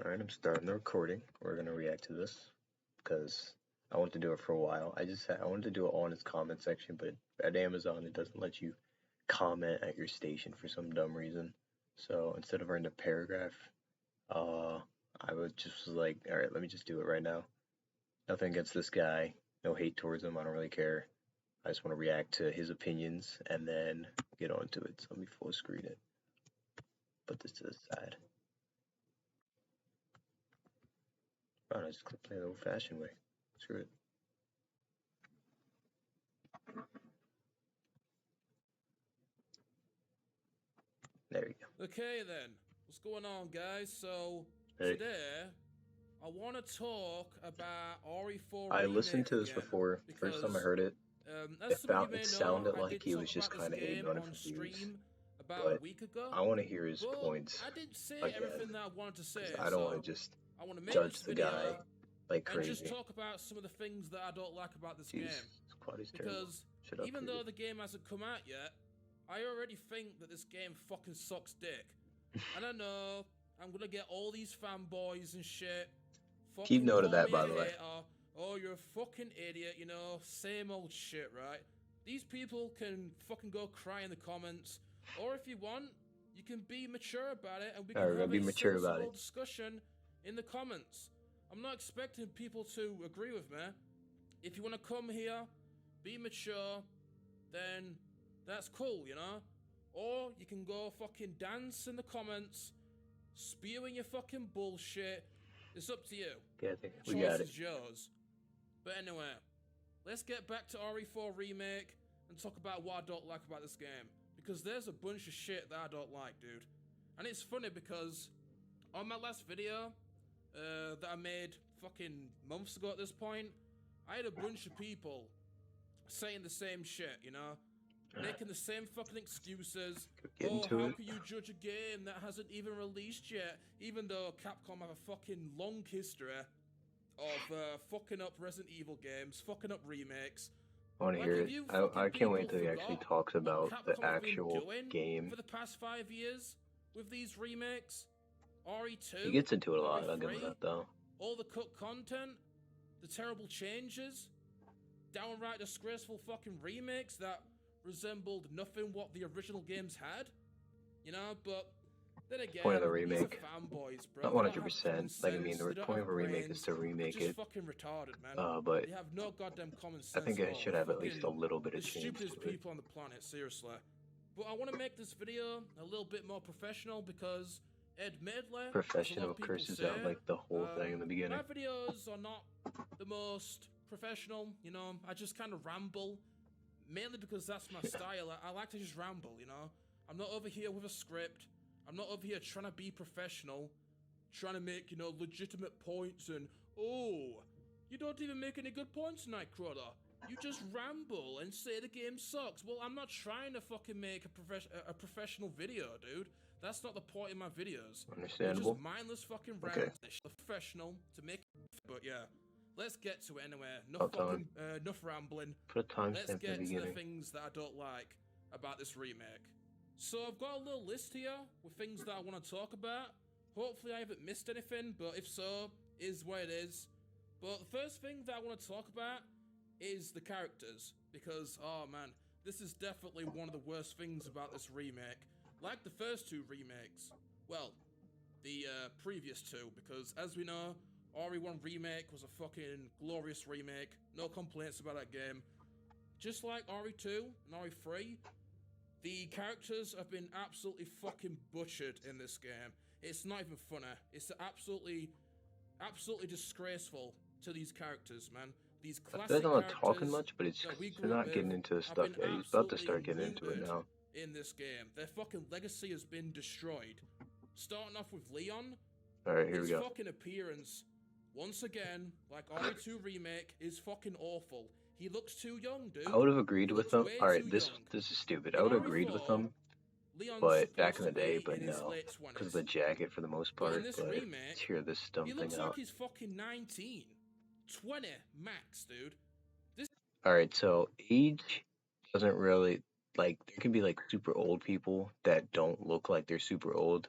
Alright, I'm starting the recording. We're gonna react to this because I want to do it for a while. I wanted to do it all in its comment section, but at Amazon it doesn't let you comment at your station for some dumb reason. So instead of writing a paragraph, uh, I would just was like, alright, let me just do it right now. Nothing against this guy, no hate towards him. I don't really care. I just want to react to his opinions and then get on to it. So let me full screen it. Put this to the side. Oh, I just play the old-fashioned way. Screw it. There we go. Okay then, what's going on, guys? So Hey. today I want to talk about RE4 I Remake listened to this again, before. First time I heard it, as some of you may it know, sounded I like did he talk was just about kind this of hating game on it on for views. stream about But a week ago. I want to hear his but points I didn't say again, everything that I wanted to say. I don't want to just judge the guy like crazy. And just talk about some of the things that I don't like about this game. Because even though the game hasn't come out yet, I already think that this game fucking sucks dick. And I know I'm gonna get all these fanboys and shit. Keep note of that, by the way. Oh, you're a fucking idiot, you know, same old shit, right? These people can fucking go cry in the comments, or if you want, you can be mature about it, and we can have a sensible discussion in the comments. I'm not expecting people to agree with me. If you want to come here, be mature, then that's cool, you know? Or you can go fucking dance in the comments, spewing your fucking bullshit. It's up to you. Yeah, I think we got it. Choice is yours. But anyway, let's get back to RE4 Remake and talk about what I don't like about this game. Because there's a bunch of shit that I don't like, dude. And it's funny because on my last video that I made fucking months ago at this point, I had a bunch of people saying the same shit, you know? Making the same fucking excuses. How can you judge a game that hasn't even released yet? Even though Capcom have a fucking long history of fucking up Resident Evil games, fucking up remakes. I want to hear it. I can't wait till he actually talks about the actual game. For the past 5 years with these remakes, RE2. He gets into it a lot. I'll give him that though. All the cut content, the terrible changes, downright disgraceful fucking remakes that resembled nothing what the original games had, you know. But then again, point of the remake, fanboys, bro. Not 100%. Like I mean, the point of a remake is to remake it. Fucking retarded, man. But they have no goddamn common sense. I think it should have at least a little bit of change. The stupidest people on the planet, seriously. But I want to make this video a little bit more professional because, admittedly, professional curses out like the whole thing in the beginning. My videos are not the most professional, you know. I just kind of ramble. Mainly because that's my style. I like to just ramble, you know? I'm not over here with a script. I'm not over here trying to be professional. Trying to make, you know, legitimate points and, oh, you don't even make any good points, Nightcrawler. You just ramble and say the game sucks. Well, I'm not trying to fucking make a professional video, dude. That's not the point of my videos. Understandable. Just mindless fucking ramble. Professional to make it, but yeah. Let's get to it anyway. Enough rambling. Let's get to the things that I don't like about this remake. So I've got a little list here with things that I want to talk about. Hopefully I haven't missed anything, but if so, is what it is. But the first thing that I want to talk about is the characters. Because, oh man, this is definitely one of the worst things about this remake. Like the first two remakes. Well, the previous two, because as we know, RE1 Remake was a fucking glorious remake. No complaints about that game. Just like RE2 and RE3, the characters have been absolutely fucking butchered in this game. It's not even funny. It's absolutely disgraceful to these characters, man. These classic characters. They're not talking much, but they're not getting into the stuff yet. He's about to start getting into it now. In this game, their fucking legacy has been destroyed. Starting off with Leon. Alright, here we go. His fucking appearance, once again, like RE2 Remake, is fucking awful. He looks too young, dude. I would have agreed with him. Alright, this is stupid. I would have agreed with him, but back in the day, but no. Because of the jacket for the most part, but let's hear this dumb thing out. He looks like he's fucking 19. 20 max, dude. Alright, so age doesn't really, like, there can be like super old people that don't look like they're super old.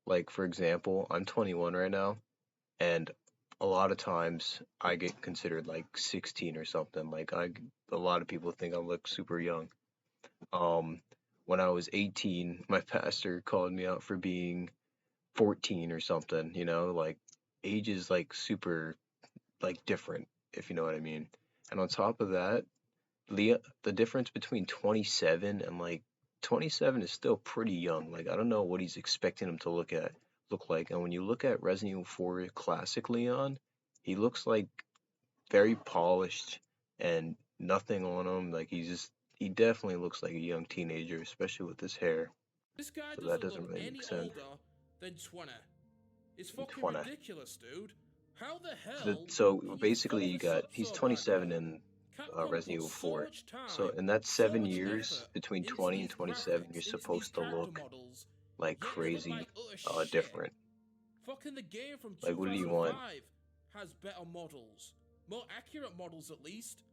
Like, for example, I'm 21 right now. and a lot of times I get considered like 16 or something. Like a lot of people think I look super young. Um, when I was 18, my pastor called me out for being 14 or something, like age is like super like different, if you know what I mean. And on top of that, the difference between 27 and like 27 is still pretty young. Like I don't know what he's expecting him to look like. And when you look at Resident Evil 4 Classic Leon, he looks like very polished and nothing on him. Like he definitely looks like a young teenager, especially with his hair. This guy So that doesn't look doesn't really any make sense. older than 20. It's In fucking 20. ridiculous, dude. How the hell So can you basically, throw this up he's so bad, 27 yo? in Capcom Resident put Evil so 4. much So time, in that so 7 much years effort between into 20 and these 27, you're graphics, into these supposed to character look models, like yet they look crazy like utter shit. different. Fucking the game from Like, what do you want? 2005 has better models. More accurate models, at least.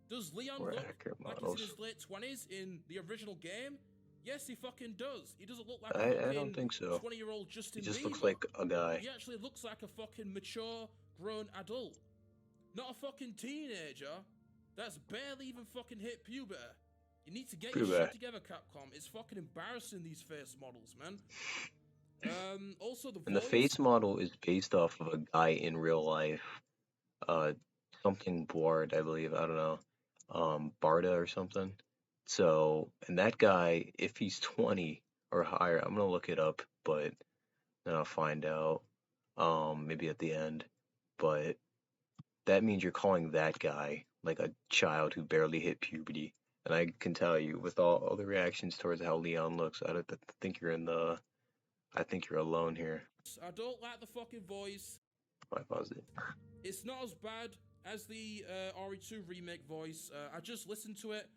Does Leon More look accurate like models. he's in his late 20s in the original game? Yes, he fucking does. He doesn't look like a I don't fucking think so. 20-year-old Justin He just Bieber. looks like a guy. He actually looks like a fucking mature, grown adult. Not a fucking teenager that's barely even fucking hit puberty. You need to get your shit together, Capcom. It's fucking embarrassing, these face models, man. Also, the And the face model is based off of a guy in real life. Something Bard, I believe. I don't know. Barda or something. So, and that guy, if he's 20 or higher, I'm gonna look it up, but then I'll find out. Maybe at the end. But that means you're calling that guy like a child who barely hit puberty. And I can tell you, with all the reactions towards how Leon looks, I don't think you're in the. I think you're alone here. I don't like the fucking voice. I paused it. It's not as bad as the RE2 remake voice. I just listened to it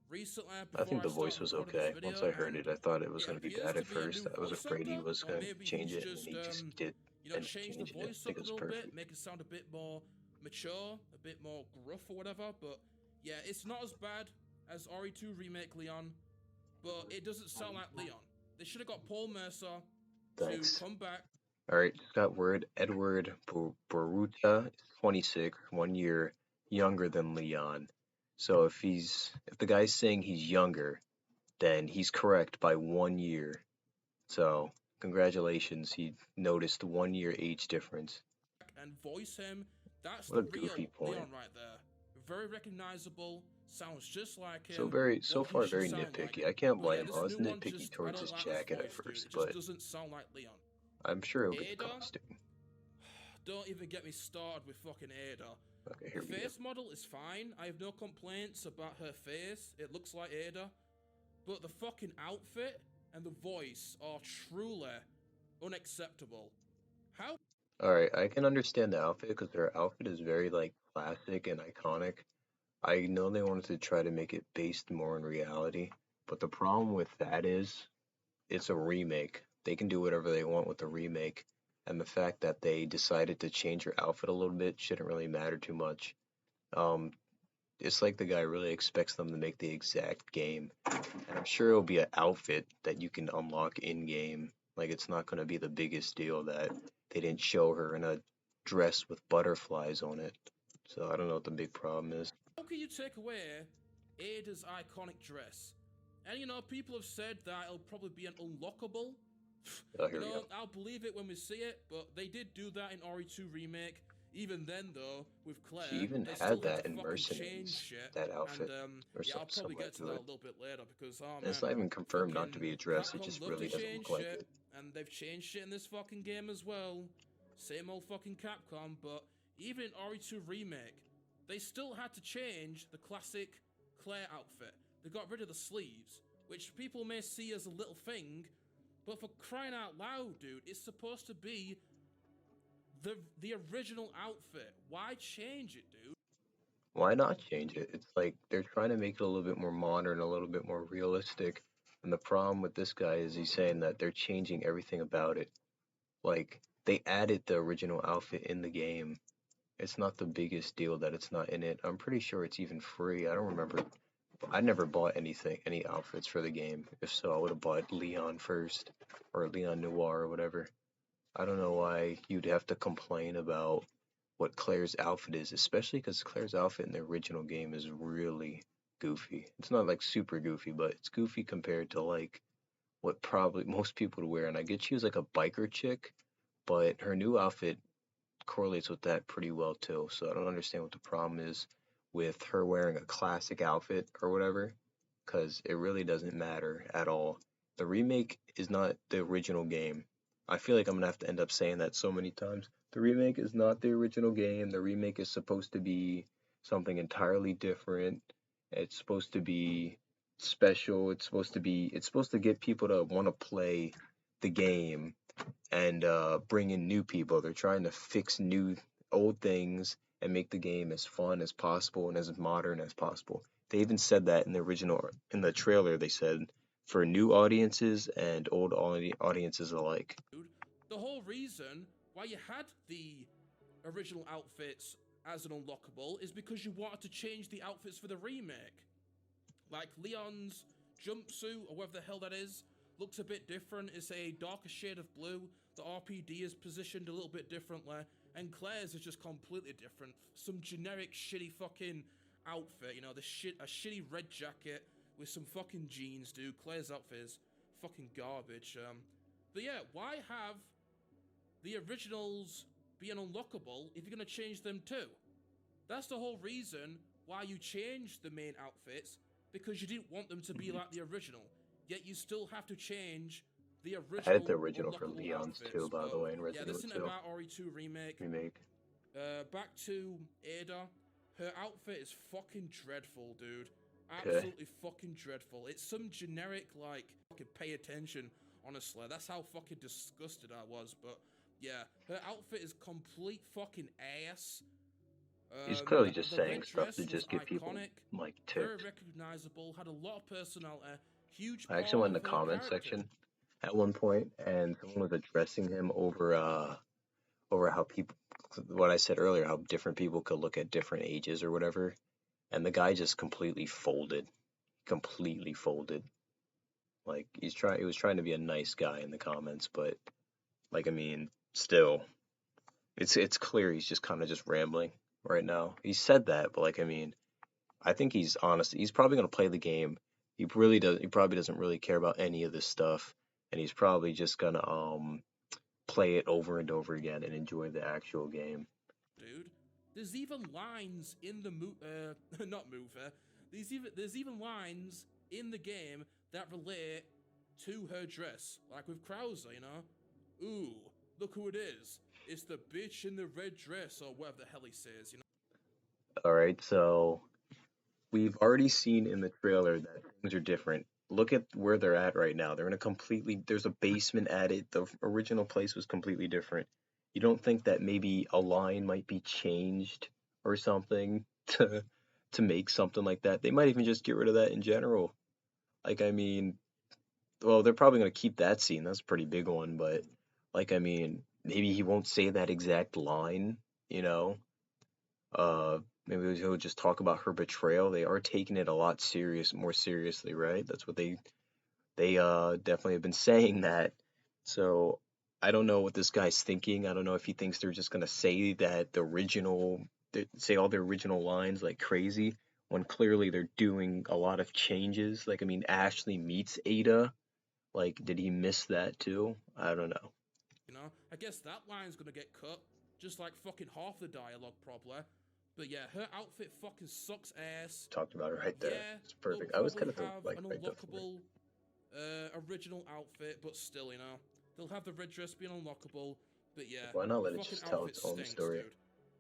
recently. I think the voice was okay. Once I heard it, I thought it was going to be bad at first. I was afraid he was going to change it, and he just did. Change the voice up a little bit, make it sound a bit more mature, a bit more gruff or whatever. But yeah, it's not as bad as RE2 remake Leon, but it doesn't sound like Leon. They should have got Paul Mercer to come back. Alright, just got word. Edward Baruta is 26, 1 year younger than Leon. So if the guy's saying he's younger, then he's correct by 1 year. So congratulations, he noticed 1 year age difference. And voice him. That's what the real Leon right there. Very recognizable. Sounds just like him. So far very nitpicky. I can't blame him. I was nitpicky towards his jacket at first, but it just doesn't sound like Leon. I'm sure it'll get the costume. Don't even get me started with fucking Ada. Okay, here the face model is fine. I have no complaints about her face. It looks like Ada. But the fucking outfit and the voice are truly unacceptable. How? Alright, I can understand the outfit because her outfit is very like classic and iconic. I know they wanted to try to make it based more in reality, but the problem with that is it's a remake. They can do whatever they want with the remake, and the fact that they decided to change her outfit a little bit shouldn't really matter too much. It's like the guy really expects them to make the exact game, and I'm sure it'll be an outfit that you can unlock in game. Like it's not going to be the biggest deal that they didn't show her in a dress with butterflies on it. So I don't know what the big problem is. How can you take away Ada's iconic dress? And people have said that it'll probably be an unlockable. I'll believe it when we see it, but they did do that in RE2 Remake. Even then, though, with Claire, she even had that in Mercenaries, that outfit. And, I'll probably get to that a little bit later because it's not even confirmed not to be a dress. It just really doesn't look like it. And they've changed shit in this fucking game as well. Same old fucking Capcom, but even in RE2 Remake, they still had to change the classic Claire outfit. They got rid of the sleeves, which people may see as a little thing, but for crying out loud, dude, it's supposed to be the original outfit. Why change it, dude? Why not change it? It's like they're trying to make it a little bit more modern, a little bit more realistic. And the problem with this guy is he's saying that they're changing everything about it. Like, they added the original outfit in the game. It's not the biggest deal that it's not in it. I'm pretty sure it's even free. I don't remember. I never bought any outfits for the game. If so, I would have bought Leon first, or Leon Noir, or whatever. I don't know why you'd have to complain about what Claire's outfit is, especially because Claire's outfit in the original game is really goofy. It's not like super goofy, but it's goofy compared to like what probably most people would wear. And I get she was like a biker chick, but her new outfit correlates with that pretty well too. So I don't understand what the problem is with her wearing a classic outfit or whatever, because it really doesn't matter at all. The remake is not the original game. I feel like I'm gonna have to end up saying that so many times. The remake is not the original game. The remake is supposed to be something entirely different. It's supposed to be special. It's supposed to get people to want to play the game and bring in new people. They're trying to fix new old things and make the game as fun as possible and as modern as possible. They even said that in the original in the trailer. They said for new audiences and old audiences alike. The whole reason why you had the original outfits as an unlockable is because you wanted to change the outfits for the remake. Like Leon's jumpsuit, or whatever the hell that is, looks a bit different. It's a darker shade of blue. The RPD is positioned a little bit differently. And Claire's is just completely different. Some generic shitty fucking outfit, you know, a shitty red jacket with some fucking jeans, dude. Claire's outfit is fucking garbage. But yeah, why have the originals be unlockable if you're gonna change them too? That's the whole reason why you changed the main outfits, because you didn't want them to be like the original. Yet you still have to change the original. I had the original for Leon's outfits. too, by the way, in Resident Evil 2. Yeah, this isn't about RE2 remake. Back to Ada. Her outfit is fucking dreadful, dude. Absolutely fucking dreadful. It's some generic, like, fucking pay attention, honestly. That's how fucking disgusted I was, but yeah, her outfit is complete fucking ass. He's clearly just saying stuff to just get people like ticked. Very recognizable, had a lot of personality, huge. I actually went in the comment section at one point, and someone was addressing him over how people, what I said earlier, how different people could look at different ages or whatever, and the guy just completely folded. Like he was trying to be a nice guy in the comments, but like I mean, still, it's clear he's just kind of just rambling right now. He said that, but like I mean, I think he's honest. He's probably gonna play the game. He probably doesn't really care about any of this stuff, and he's probably just gonna play it over and over again and enjoy the actual game. Dude, there's even lines in the not movie. There's even lines in the game that relate to her dress, like with Krauser, you know. Ooh, look who it is. It's the bitch in the red dress, or whatever the hell he says, you know. All right, so we've already seen in the trailer that things are different. Look at where they're at right now. They're in a there's a basement added. The original place was completely different. You don't think that maybe a line might be changed or something to make something like that? They might even just get rid of that in general. Like, I mean, well, they're probably going to keep that scene. That's a pretty big one, but like, I mean, maybe he won't say that exact line, you know? Maybe he'll just talk about her betrayal. They are taking it a lot more seriously, right? That's what they definitely have been saying that. So I don't know what this guy's thinking. I don't know if he thinks they're just gonna say say all the original lines like crazy, when clearly they're doing a lot of changes. Like I mean, Ashley meets Ada. Like, did he miss that too? I don't know. You know, I guess that line's gonna get cut, just like fucking half the dialogue probably. But yeah, her outfit fucking sucks ass. Talked about it right there. Yeah, it's perfect. I was kind of like an right unlockable original outfit, but still, you know, they'll have the red dress being unlockable. But yeah, why not let it just tell its own story? Dude.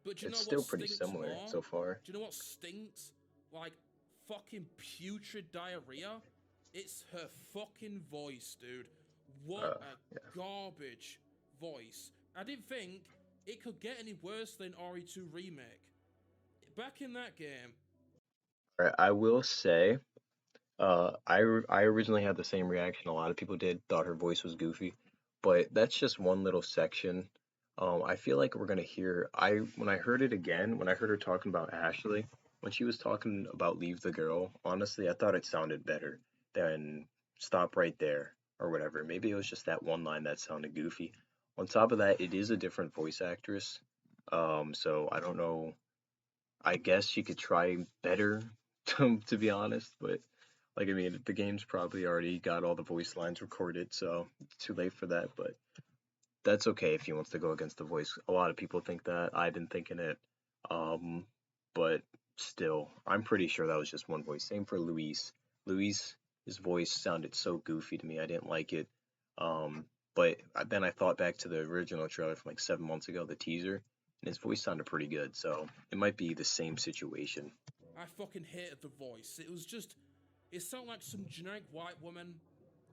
But do you it's know still what pretty similar more? So far. Do you know what stinks? Like fucking putrid diarrhea. It's her fucking voice, dude. What a garbage voice. I didn't think it could get any worse than RE2 Remake. Back in that game. Alright, I will say, I originally had the same reaction a lot of people did, thought her voice was goofy, but that's just one little section. I feel like we're gonna hear, when I heard it again, when I heard her talking about Ashley, when she was talking about Leave the Girl, honestly, I thought it sounded better than Stop Right There, or whatever. Maybe it was just that one line that sounded goofy. On top of that, it is a different voice actress. So I don't know. I guess she could try better, to be honest. But like, I mean, the game's probably already got all the voice lines recorded, so it's too late for that. But that's okay if he wants to go against the voice. A lot of people think that. I've been thinking it. Um, but still, I'm pretty sure that was just one voice. Same for Luis. Luis, his voice sounded so goofy to me. I didn't like it. But then I thought back to the original trailer from like 7 months ago, the teaser, and his voice sounded pretty good. So it might be the same situation. I fucking hated the voice. It was just, it sounded like some generic white woman.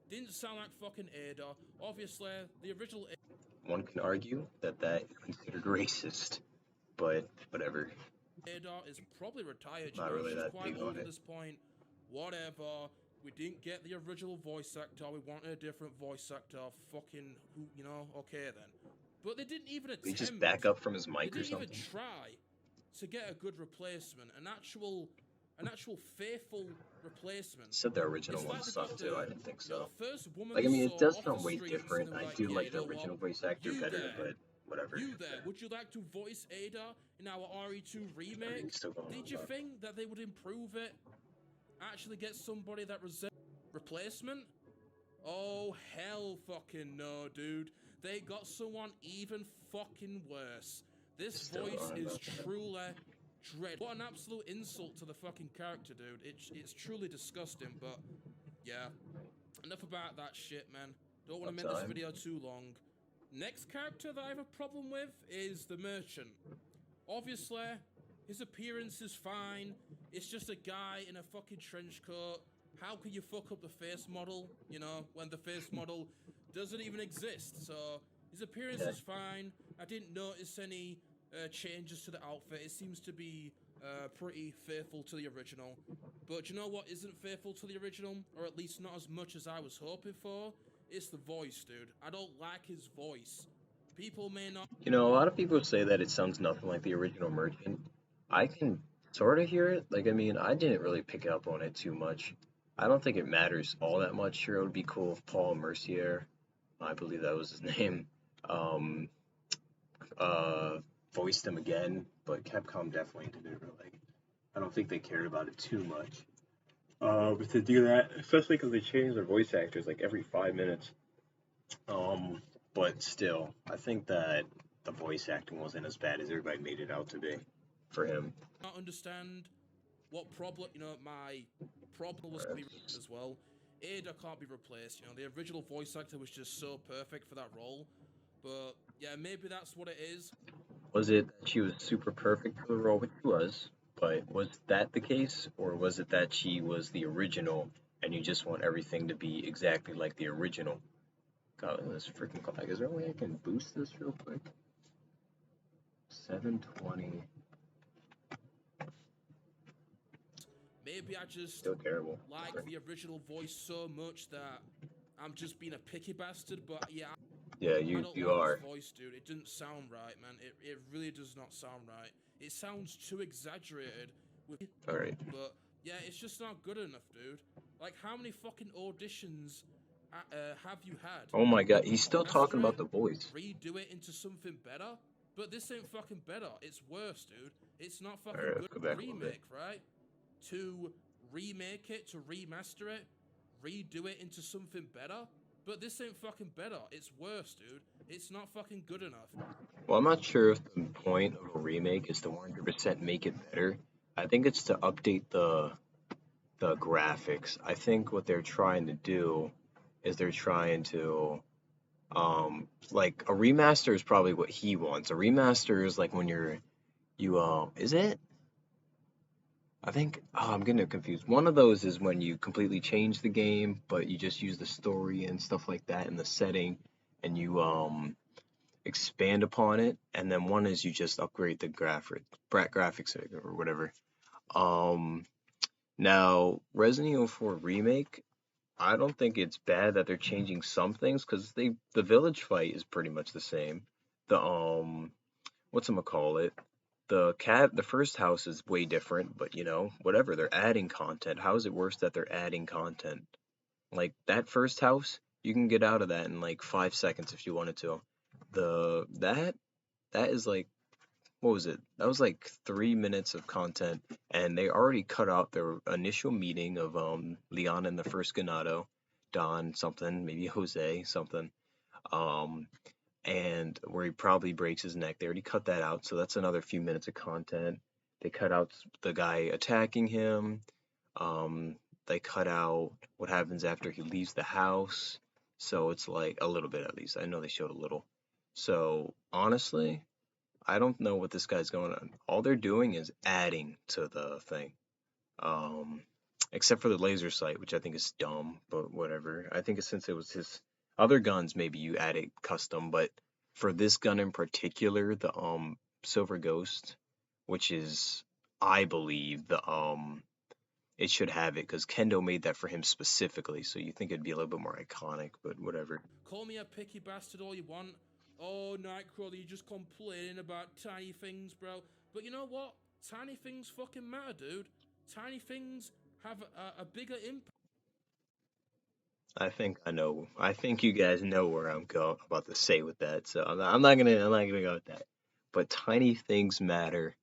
Didn't sound like fucking Ada. Obviously, the original. One can argue that that is considered racist, but whatever. Ada is probably retired. Not really she's that quite big old on at it. this point. Whatever. We didn't get the original voice actor. We wanted a different voice actor. Fucking, okay then. But they didn't even attempt. Did he just back up from his mic or something? They didn't even try to get a good replacement, an actual faithful replacement. Said the original one sucked too. I didn't think so. Like, I mean, it does sound way different. I do like the original voice actor better, but whatever. You there? Would you like to voice Ada in our RE2 remake? Did you think that they would improve it? Actually get somebody that replacement? Oh, hell fucking no, dude. They got someone even fucking worse. This voice is truly dread. What an absolute insult to the fucking character, dude. It's truly disgusting, but yeah. Enough about that shit, man. Don't want to make this video too long. Next character that I have a problem with is the Merchant. Obviously, his appearance is fine. It's just a guy in a fucking trench coat. How can you fuck up the face model, when the face model doesn't even exist? So, his appearance is fine. I didn't notice any changes to the outfit. It seems to be pretty faithful to the original. But you know what isn't faithful to the original? Or at least not as much as I was hoping for? It's the voice, dude. I don't like his voice. People may not... A lot of people say that it sounds nothing like the original Merchant. I can sort of hear it. Like, I mean, I didn't really pick up on it too much. I don't think it matters all that much. Sure, it would be cool if Paul Mercier, I believe that was his name, voiced him again, but Capcom definitely didn't really. I don't think they cared about it too much. But to do that, especially because they change their voice actors like every 5 minutes. But still, I think that the voice acting wasn't as bad as everybody made it out to be for him. I don't understand what problem, my problem was to be as well. Ada can't be replaced, the original voice actor was just so perfect for that role. But yeah, maybe that's what it is. Was it that she was super perfect for the role, which she was, but was that the case, or was it that she was the original and you just want everything to be exactly like the original? God, this freaking clock. Is there a way I can boost this real quick? 720. Maybe I just Still terrible. like the original voice so much that I'm just being a picky bastard, but yeah. Yeah, you are. His voice, dude. It didn't sound right, man. It really does not sound right. It sounds too exaggerated. Alright. But yeah, it's just not good enough, dude. Like, how many fucking auditions have you had? Oh my god, he's still talking about the voice. Redo it into something better? But this ain't fucking better. It's worse, dude. It's not fucking good remake, right? To remake it, to remaster it, redo it into something better? But this ain't fucking better. It's worse, dude. It's not fucking good enough. Well, I'm not sure if the point of a remake is to 100% make it better. I think it's to update the graphics. I think what they're trying to do is they're trying to like a remaster is probably what he wants. A remaster is like when is it? I think, I'm getting confused. One of those is when you completely change the game, but you just use the story and stuff like that in the setting, and you expand upon it. And then one is you just upgrade the graphics or whatever. Now, Resident Evil 4 Remake, I don't think it's bad that they're changing some things, because the village fight is pretty much the same. The whatchamacallit? The first house is way different, but whatever, they're adding content. How is it worse that they're adding content? Like, that first house, you can get out of that in like 5 seconds if you wanted to. that is like, what was it? That was like 3 minutes of content, and they already cut out their initial meeting of Leon and the first Ganado, Don something, maybe Jose something, um, and where he probably breaks his neck. They already cut that out, so that's another few minutes of content. They cut out the guy attacking him. They cut out what happens after he leaves the house. So it's like a little bit at least. I know they showed a little. So honestly, I don't know what this guy's going on. All they're doing is adding to the thing. Um, except for the laser sight, which I think is dumb, but whatever. I think since it was his other guns, maybe you add it custom, but for this gun in particular, the Silver Ghost, which is, I believe, the it should have it because Kendo made that for him specifically, so you think it'd be a little bit more iconic, but whatever. Call me a picky bastard all you want. Oh, Nightcrawler, you're just complaining about tiny things, bro. But you know what? Tiny things fucking matter, dude. Tiny things have a bigger impact. I think I know. I think you guys know where I'm about to say with that, so I'm not gonna go with that. But tiny things matter.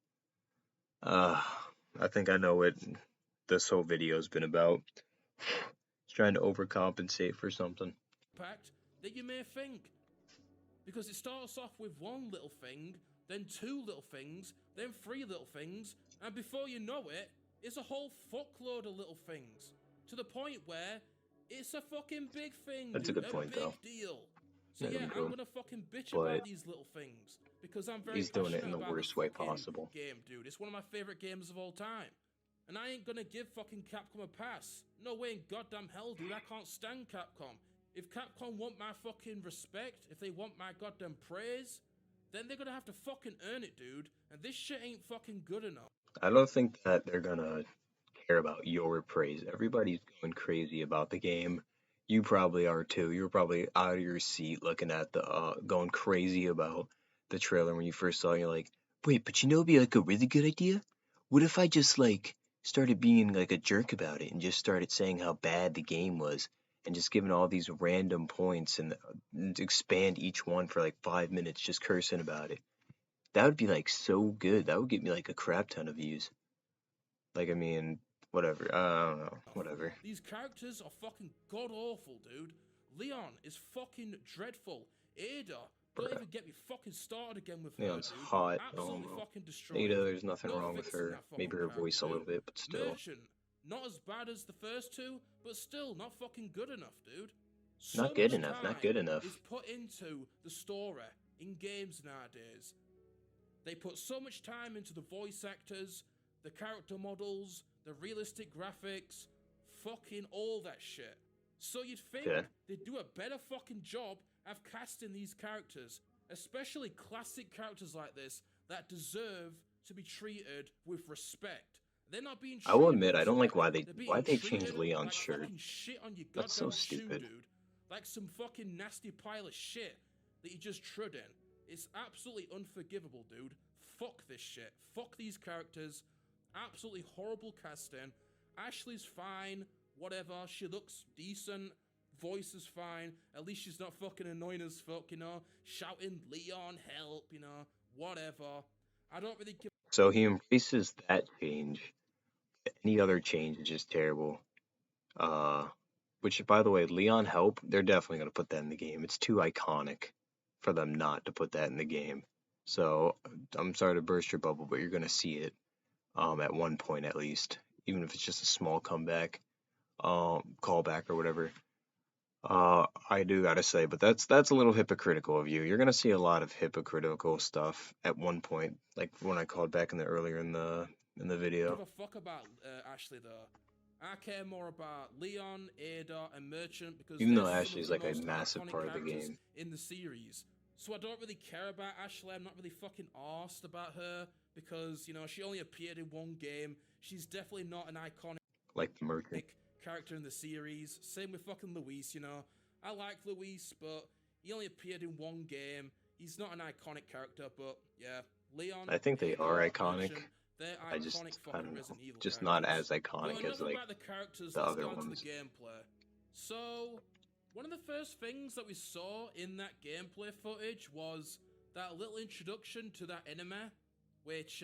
I think I know what this whole video's been about. It's trying to overcompensate for something. That you may think. Because it starts off with one little thing, then two little things, then three little things, and before you know it, it's a whole fuckload of little things. To the point where it's a fucking big thing. That's a good point, though. Deal. So yeah, I'm gonna fucking bitch about these little things because I'm very passionate about he's doing it in the worst way possible. Game, dude. It's one of my favorite games of all time. And I ain't gonna give fucking Capcom a pass. No way in goddamn hell, dude. I can't stand Capcom. If Capcom want my fucking respect, if they want my goddamn praise, then they're gonna have to fucking earn it, dude. And this shit ain't fucking good enough. I don't think that they're gonna care about your praise. Everybody's going crazy about the game. You probably are too. You're probably out of your seat looking at the going crazy about the trailer when you first saw it. You're like, wait, but you know, it'd be like a really good idea. What if I just like started being like a jerk about it and just started saying how bad the game was and just giving all these random points and expand each one for like 5 minutes just cursing about it? That would be like so good. That would get me like a crap ton of views. Like, I mean, whatever. I don't know. Whatever. These characters are fucking god awful, dude. Leon is fucking dreadful. Ada, don't even get me fucking started again with her. Leon's hot. Absolutely fucking destroyed. Ada, there's nothing wrong with her. Maybe her voice a little bit, but still. Merchant, not as bad as the first two, but still not fucking good enough, dude. Not good enough. Not good enough. Is put into the story in games nowadays. They put so much time into the voice actors, the character models, the realistic graphics, fucking all that shit. So you'd think they'd do a better fucking job of casting these characters, especially classic characters like this that deserve to be treated with respect. They're not being treated. I will admit, I don't like why they changed Leon's shirt. That's so stupid. Shoe, dude. Like some fucking nasty pile of shit that you just trod in. It's absolutely unforgivable, dude. Fuck this shit. Fuck these characters. Absolutely horrible casting. Ashley's fine. Whatever. She looks decent. Voice is fine. At least she's not fucking annoying as fuck, you know. Shouting, Leon, help, you know. Whatever. I don't really give. So he embraces that change. Any other change is just terrible. Which, by the way, Leon help, they're definitely going to put that in the game. It's too iconic for them not to put that in the game. So I'm sorry to burst your bubble, but you're going to see it at one point at least, even if it's just a small comeback, callback or whatever. I do gotta say, but that's a little hypocritical of you. You're gonna see a lot of hypocritical stuff at one point, like when I called back earlier in the video. I don't give a fuck about Ashley though. I care more about Leon, Ada, and Merchant because even though Ashley's like a massive part of the game in the series. So I don't really care about Ashley. I'm not really fucking arsed about her because, you know, she only appeared in one game. She's definitely not an iconic like the Merchant character in the series. Same with fucking Luis, you know. I like Luis, but he only appeared in one game. He's not an iconic character, but yeah, Leon. I think they are iconic. They're I don't know, just not as iconic as like the characters the other ones. The gameplay. So One of the first things that we saw in that gameplay footage was that little introduction to that enemy, which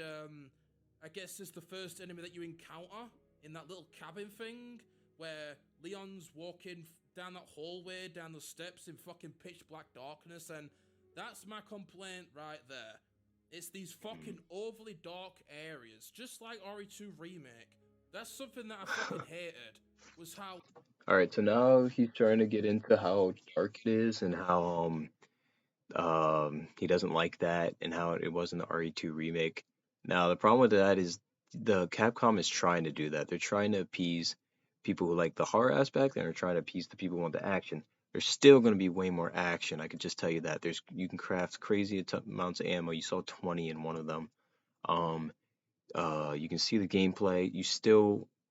I guess is the first enemy that you encounter in that little cabin thing, where Leon's walking down that hallway, down the steps in fucking pitch black darkness, and that's my complaint right there. It's these fucking overly dark areas, just like RE2 Remake. That's something that I fucking hated, was how... Alright, so now he's trying to get into how dark it is and how he doesn't like that and how it was in the RE2 remake. Now the problem with that is the Capcom is trying to do that. They're trying to appease people who like the horror aspect and are trying to appease the people who want the action. There's still going to be way more action. I could just tell you that. You can craft crazy amounts of ammo. You saw 20 in one of them. You can see the gameplay.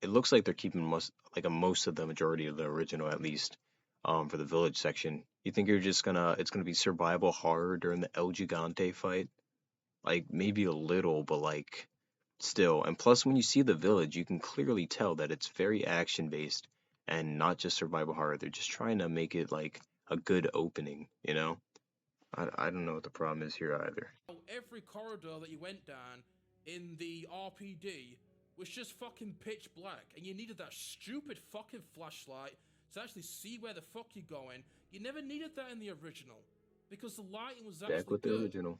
It looks like they're keeping most of the majority of the original, at least, for the village section. You think it's gonna be survival horror during the El Gigante fight? Like, maybe a little, but like, still. And plus, when you see the village, you can clearly tell that it's very action-based and not just survival horror. They're just trying to make it like a good opening, you know? I don't know what the problem is here either. Every corridor that you went down in the RPD was just fucking pitch black, and you needed that stupid fucking flashlight to actually see where the fuck you're going. You never needed that in the original, because the lighting was actually back with good. the original.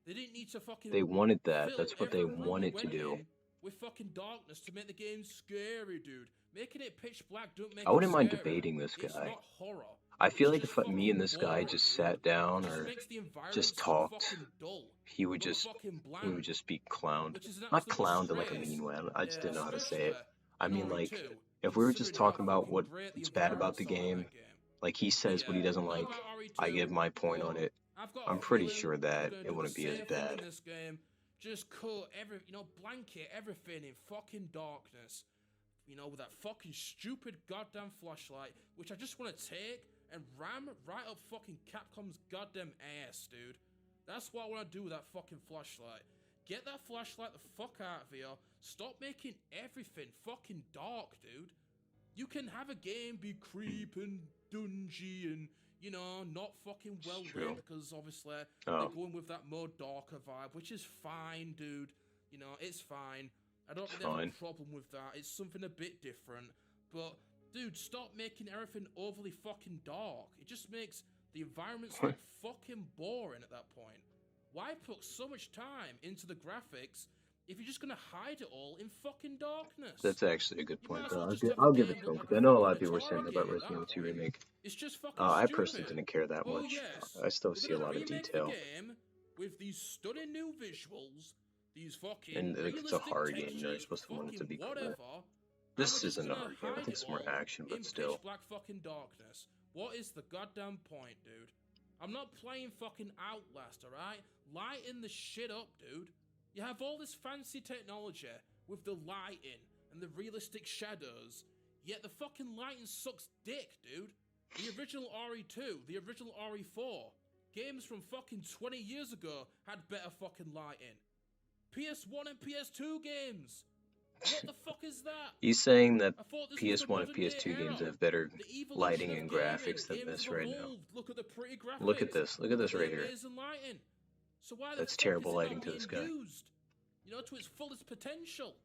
They didn't need to fucking... They wanted that. That's what they wanted to do. With fucking darkness to make the game scary, dude. Making it pitch black don't make I wouldn't it mind scary. debating this guy. It's not horror. I feel like if me and this guy just sat down or just talked, he would just be clowned. Not clowned in like a mean way. I just didn't know how to say it. I mean, like, if we were just talking about what's bad about the game, like he says what he doesn't like, I give my point on it. I'm pretty sure that it wouldn't be as bad. Just cut blanket everything in fucking darkness. With that fucking stupid goddamn flashlight, which I just want to take and ram right up fucking Capcom's goddamn ass, dude. That's what I want to do with that fucking flashlight. Get that flashlight the fuck out of here. Stop making everything fucking dark, dude. You can have a game be creep and dungy and, not fucking well lit, because obviously they're going with that more darker vibe, which is fine, dude. It's fine. I don't think there's a problem with that. It's something a bit different. But, dude, stop making everything overly fucking dark. It just makes the environments look fucking boring at that point. Why put so much time into the graphics if you're just gonna hide it all in fucking darkness? That's actually a good point, though. I'll give it to him, because I know a lot of people were saying about Resident Evil 2 Remake. It's just fucking I personally didn't care that much. Yes, I still see a lot of detail. With these stunning new visuals, these fucking and it's a horror game, you're supposed to want it to be cool. This isn't a horror game, I think it's more action, but still. Black fucking darkness. What is the goddamn point, dude? I'm not playing fucking Outlast, alright? Lighten the shit up, dude. You have all this fancy technology with the lighting and the realistic shadows, yet the fucking lighting sucks dick, dude. The original RE2, the original RE4, games from fucking 20 years ago had better fucking lighting. PS1 and PS2 games. What the fuck is that? He's saying that PS1 and PS2 games have better lighting and graphics than this right now. Look at the pretty graphics. Look at this. Look at this right here. So why That's terrible lighting to this guy. Used, to its fullest potential.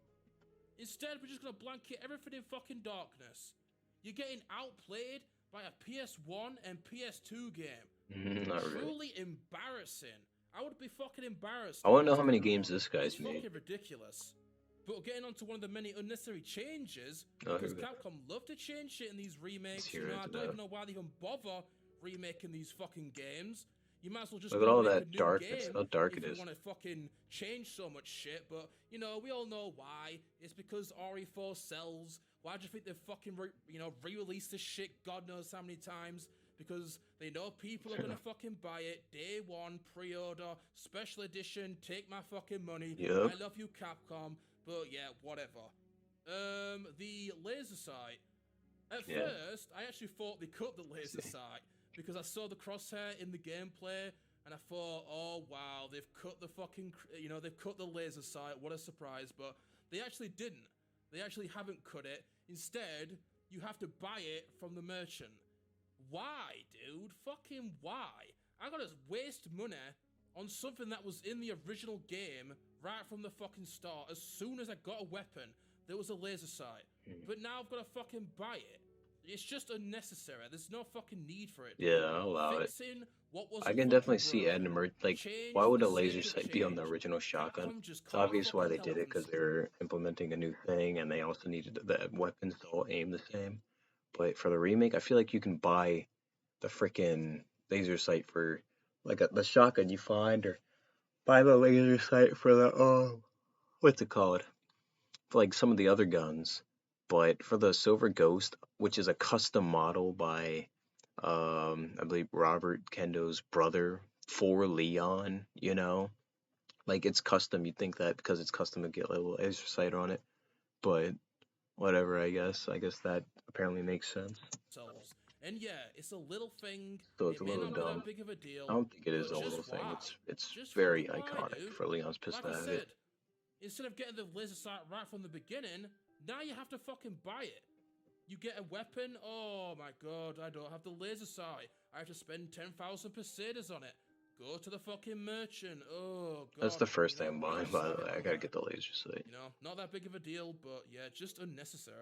Instead, we're just gonna blanket everything in fucking darkness. You're getting outplayed by a PS1 and PS2 game. Not really. Truly embarrassing. I would be fucking embarrassed. I want to know how many games this guy's made. It's fucking ridiculous. But getting on to one of the many unnecessary changes, because Capcom love to change shit in these remakes. I don't even know why they even bother remaking these fucking games. You might as well just look at all that darkness. How dark it is. If you want to fucking change so much shit, but we all know why. It's because RE4 sells. Why do you think they fucking re-released this shit God knows how many times? Because they know people are gonna fucking buy it. Day one, pre-order, special edition, take my fucking money. Yep. I love you, Capcom, but yeah, whatever. The laser sight. At first, I actually thought they cut the laser sight because I saw the crosshair in the gameplay, and I thought, oh wow, they've cut the fucking, they've cut the laser sight. What a surprise! But they actually didn't. They actually haven't cut it. Instead, you have to buy it from the merchant. why, dude? Fucking why? I gotta waste money on something that was in the original game right from the fucking start. As soon as I got a weapon, there was a laser sight. But now I've gotta fucking buy it. It's just unnecessary. There's no fucking need for it. Dude. Yeah, I'll allow it. Fixing what wasn't I can fucking definitely see broken. adding like, Change why for would the a laser sake of sight be on the change. original shotgun? Capcom just It's can't obvious why fucking they help did it, because themselves. they're implementing a new thing, and they also needed the weapons to all aim the same. But for the remake, I feel like you can buy the freaking laser sight for like the shotgun you find, or buy the laser sight for the what's it called? For like some of the other guns. But for the Silver Ghost, which is a custom model by I believe Robert Kendo's brother for Leon, like it's custom. You'd think that because it's custom, to get a little laser sight on it, but whatever. I guess that apparently makes sense. And yeah, it's a little thing. So it's It a may little not be dumb. that big of a deal. I don't think it is But a little just thing. why? It's Just very fucking why, iconic dude? for Leon's pissed Like to I have it. said, instead of getting the laser sight right from the beginning, now you have to fucking buy it. You get a weapon. Oh my god, I don't have the laser sight. I have to spend 10,000 Pesetas on it. Go to the fucking merchant. Oh god. That's the first thing I'm Real buying, by the sad way. on I gotta that. get the laser sight. Not that big of a deal, but yeah, just unnecessary.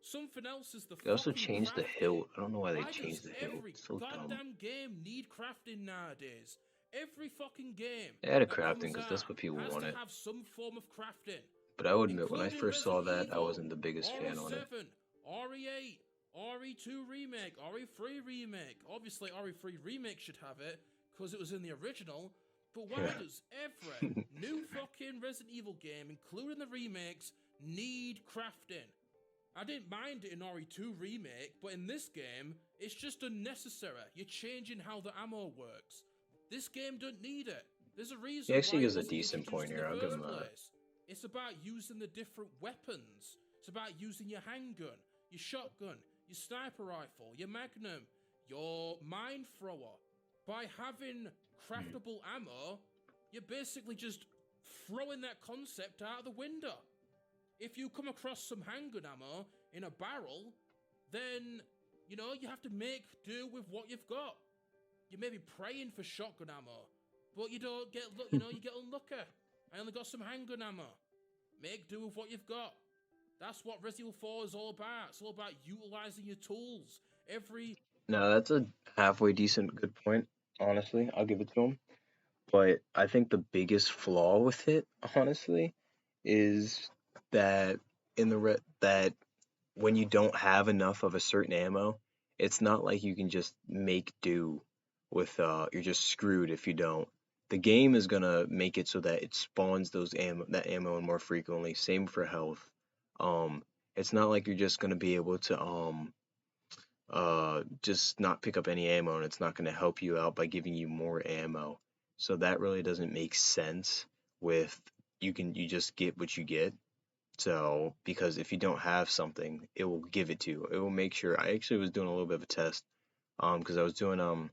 Something else is the They also fucking changed the crafting. hilt. I don't know why they Why does changed the hilt. every It's so dumb. goddamn game need crafting nowadays? Every fucking game They added that crafting comes because that's out what people has to wanted. have some form of crafting, But I would admit, when I including first saw Resident that, I Evil, wasn't the biggest fan on it. RE7, RE8, RE2 Remake, RE3 Remake. Obviously, RE3 Remake should have it because it was in the original. But why does every new fucking Resident Evil game, including the remakes, need crafting? I didn't mind it in RE2 Remake, but in this game, it's just unnecessary. You're changing how the ammo works. This game doesn't need it. There's a reason He actually why it gives a wasn't decent point introduced in here. the I'll give first him that. place. It's about using the different weapons. It's about using your handgun, your shotgun, your sniper rifle, your magnum, your mine thrower. By having craftable ammo, you're basically just throwing that concept out of the window. If you come across some handgun ammo in a barrel, then, you have to make do with what you've got. You may be praying for shotgun ammo, but you don't get, you get unlucky. I only got some handgun ammo. Make do with what you've got. That's what Resident Evil 4 is all about. It's all about utilizing your tools. No, that's a halfway decent good point, honestly. I'll give it to him. But I think the biggest flaw with it, honestly, is that that when you don't have enough of a certain ammo, it's not like you can just make do with you're just screwed if you don't. The game is gonna make it so that it spawns that ammo more frequently. Same for health. Um, it's not like you're just gonna be able to just not pick up any ammo, and it's not gonna help you out by giving you more ammo. So that really doesn't make sense with you just get what you get. So, because if you don't have something, it will give it to you. It will make sure. I actually was doing a little bit of a test, because I was doing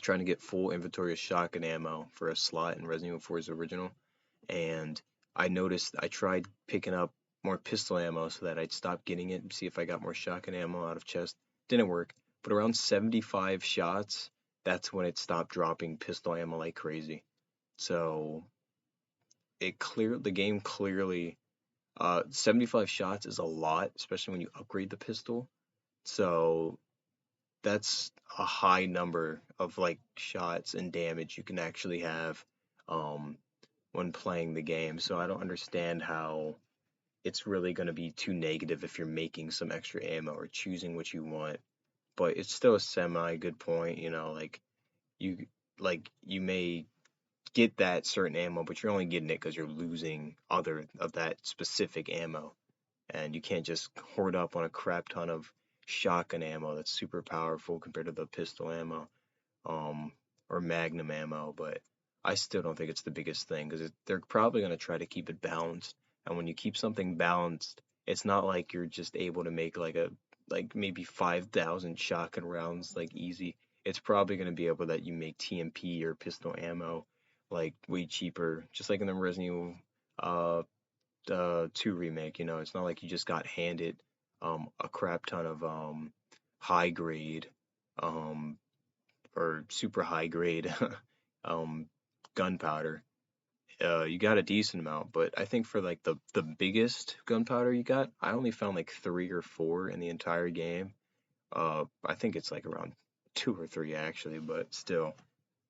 trying to get full inventory of shotgun ammo for a slot in Resident Evil 4's original, and I noticed I tried picking up more pistol ammo so that I'd stop getting it and see if I got more shotgun ammo out of chest. Didn't work, but around 75 shots, that's when it stopped dropping pistol ammo like crazy. So the game clearly 75 shots is a lot, especially when you upgrade the pistol. So that's a high number of like shots and damage you can actually have when playing the game. So I don't understand how it's really going to be too negative if you're making some extra ammo or choosing what you want. But it's still a semi good point, you you may get that certain ammo, but you're only getting it because you're losing other of that specific ammo, and you can't just hoard up on a crap ton of shotgun ammo that's super powerful compared to the pistol ammo, um, or magnum ammo. But I still don't think it's the biggest thing because they're probably going to try to keep it balanced. And when you keep something balanced, it's not like you're just able to make like maybe 5,000 shotgun rounds like easy. It's probably going to be able that you make TMP or pistol ammo like way cheaper, just like in the Resident Evil 2 remake. It's not like you just got handed a crap ton of high grade or super high grade um, gunpowder. You got a decent amount, but I think for like the biggest gunpowder you got, I only found like 3 or 4 in the entire game. I think it's like around 2 or 3 actually, but still.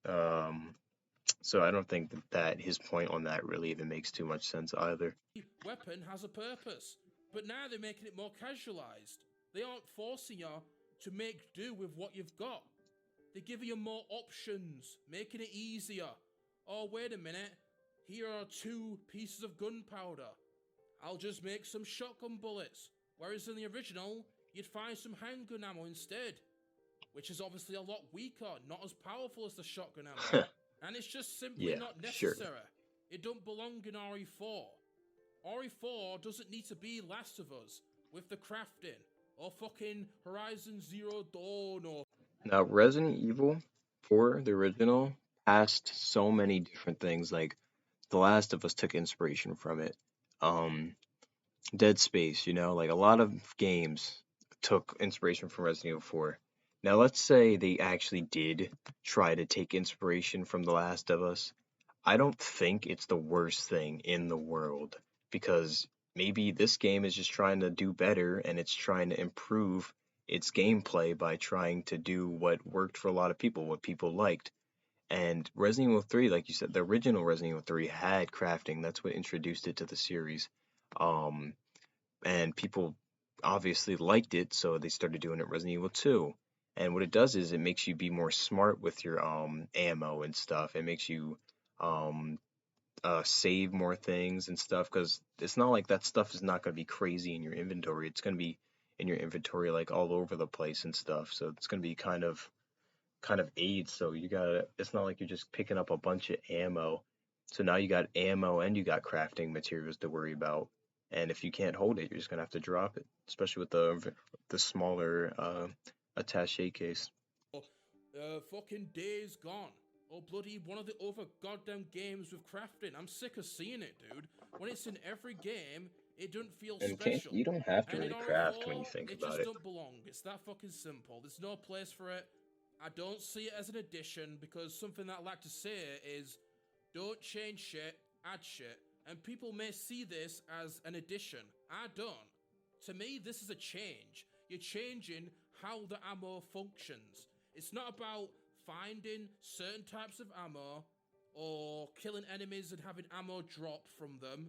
Um, so I don't think that his point on that really even makes too much sense either. Weapon has a purpose, but now they're making it more casualized. They aren't forcing you to make do with what you've got. They're giving you more options, making it easier. Oh, wait a minute. Here are 2 pieces of gunpowder. I'll just make some shotgun bullets. Whereas in the original, you'd find some handgun ammo instead, which is obviously a lot weaker, not as powerful as the shotgun ammo. And it's just simply Yeah, not sure. necessary. It don't belong in RE4. RE4 doesn't need to be Last of Us with the crafting, or fucking Horizon Zero Dawn, or... Now, Resident Evil 4, the original, passed so many different things. Like, The Last of Us took inspiration from it. Um, Dead Space, like a lot of games took inspiration from Resident Evil 4. Now, let's say they actually did try to take inspiration from The Last of Us. I don't think it's the worst thing in the world because maybe this game is just trying to do better and it's trying to improve its gameplay by trying to do what worked for a lot of people, what people liked. And Resident Evil 3, like you said, the original Resident Evil 3 had crafting. That's what introduced it to the series. Um, and people obviously liked it, so they started doing it Resident Evil 2. And what it does is it makes you be more smart with your ammo and stuff. It makes you um save more things and stuff because it's not like that stuff is not going to be crazy in your inventory. It's going to be in your inventory like all over the place and stuff. So it's going to be kind of aids. So you got it's not like you're just picking up a bunch of ammo. So now you got ammo and you got crafting materials to worry about. And if you can't hold it, you're just gonna have to drop it, especially with the smaller attaché case. Fucking Days Gone, or bloody one of the other goddamn games with crafting. I'm sick of seeing it, dude. When it's in every game, it doesn't feel And special. you don't have to And in really craft when you RE4, think it about just it. don't belong. It's that fucking simple. There's no place for it. I don't see it as an addition because something that I like to say is don't change shit, add shit. And people may see this as an addition. I don't. To me, this is a change. You're changing how the ammo functions. It's not about finding certain types of ammo or killing enemies and having ammo drop from them.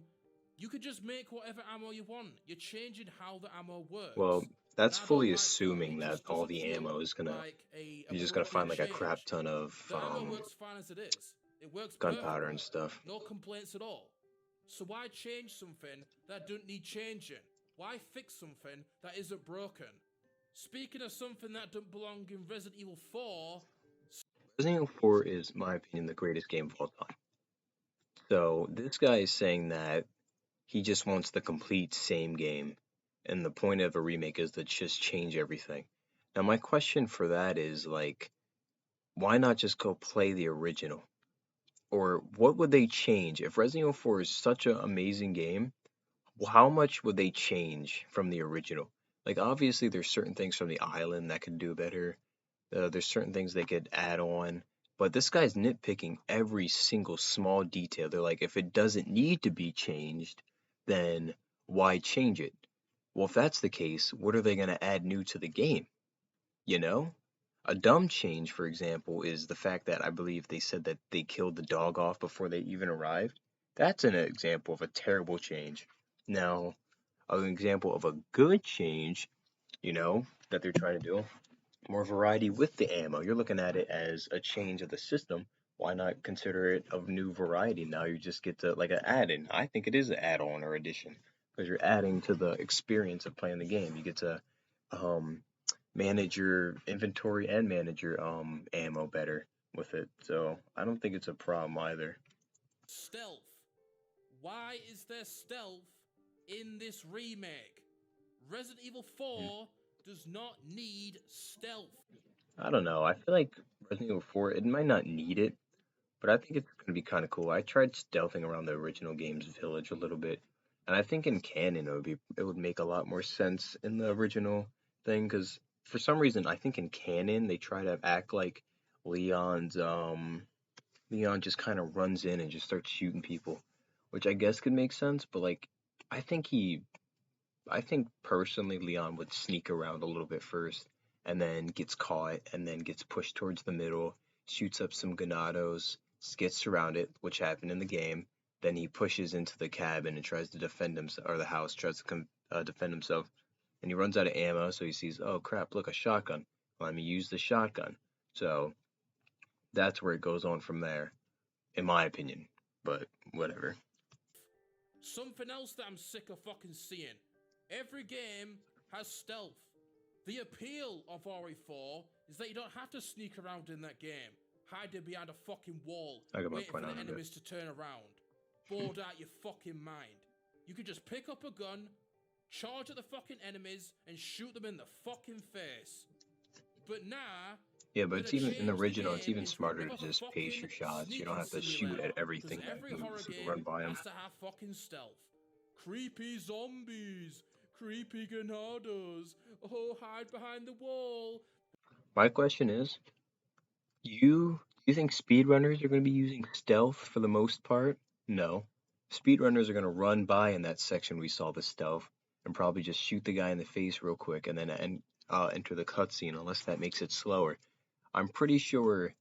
You could just make whatever ammo you want. You're changing how the ammo works. Well, that's And I don't fully like that. assuming It that just all doesn't the feel ammo is gonna like a you're just gonna appropriate find like a crap change. ton of The ammo works fine as it is. It works gunpowder and perfectly. stuff. No complaints at all. So why change something that don't need changing? Why fix something that isn't broken? Speaking of something that don't belong in Resident Evil 4... Resident Evil 4 is, in my opinion, the greatest game of all time. So this guy is saying that he just wants the complete same game, and the point of a remake is to just change everything. Now, my question for that is like, why not just go play the original? Or what would they change if Resident Evil 4 is such an amazing game? Well, how much would they change from the original? Like, obviously, there's certain things from the island that could do better. There's certain things they could add on, but this guy's nitpicking every single small detail. They're like, if it doesn't need to be changed, then why change it? Well, if that's the case, what are they going to add new to the game? You know? A dumb change, for example, is the fact that I believe they said that they killed the dog off before they even arrived. That's an example of a terrible change. Now, an example of a good change, that they're trying to do more variety with the ammo. You're looking at it as a change of the system. Why not consider it a new variety? Now you just get to like an add-in. I think it is an add-on or addition because you're adding to the experience of playing the game. You get to um, manage your inventory and manage your ammo better with it. So I don't think it's a problem either. Stealth. Why is there stealth in this remake? Resident Evil 4 does not need stealth. I don't know. I feel like Resident Evil 4, it might not need it, but I think it's going to be kind of cool. I tried stealthing around the original game's village a little bit, and I think in canon it would make a lot more sense in the original thing because for some reason, I think in canon they try to act like Leon's Leon just kind of runs in and just starts shooting people, which I guess could make sense, but like I think he I think personally Leon would sneak around a little bit first and then gets caught and then gets pushed towards the middle, shoots up some Ganados, gets surrounded, which happened in the game. Then he pushes into the cabin and tries to defend himself, or the house tries to defend himself. And he runs out of ammo, so he sees, oh crap, look, a shotgun. Let me use the shotgun. So that's where it goes on from there, in my opinion. But whatever. Something else that I'm sick of fucking seeing. Every game has stealth. The appeal of RE4 is that you don't have to sneak around in that game, hiding behind a fucking wall, waiting for the enemies to turn around, bored out your fucking mind. You can just pick up a gun, charge at the fucking enemies, and shoot them in the fucking face. But now, yeah, but it's even in the original. It's even smarter to just pace your shots. You don't have to shoot at everything that moves. You can run by them. Has to have fucking stealth. Creepy zombies, creepy Ganados. Oh, hide behind the wall. My question is, you think speedrunners are going to be using stealth for the most part? No. Speedrunners are going to run by in that section we saw the stealth and probably just shoot the guy in the face real quick and then enter the cutscene unless that makes it slower. I'm pretty sure,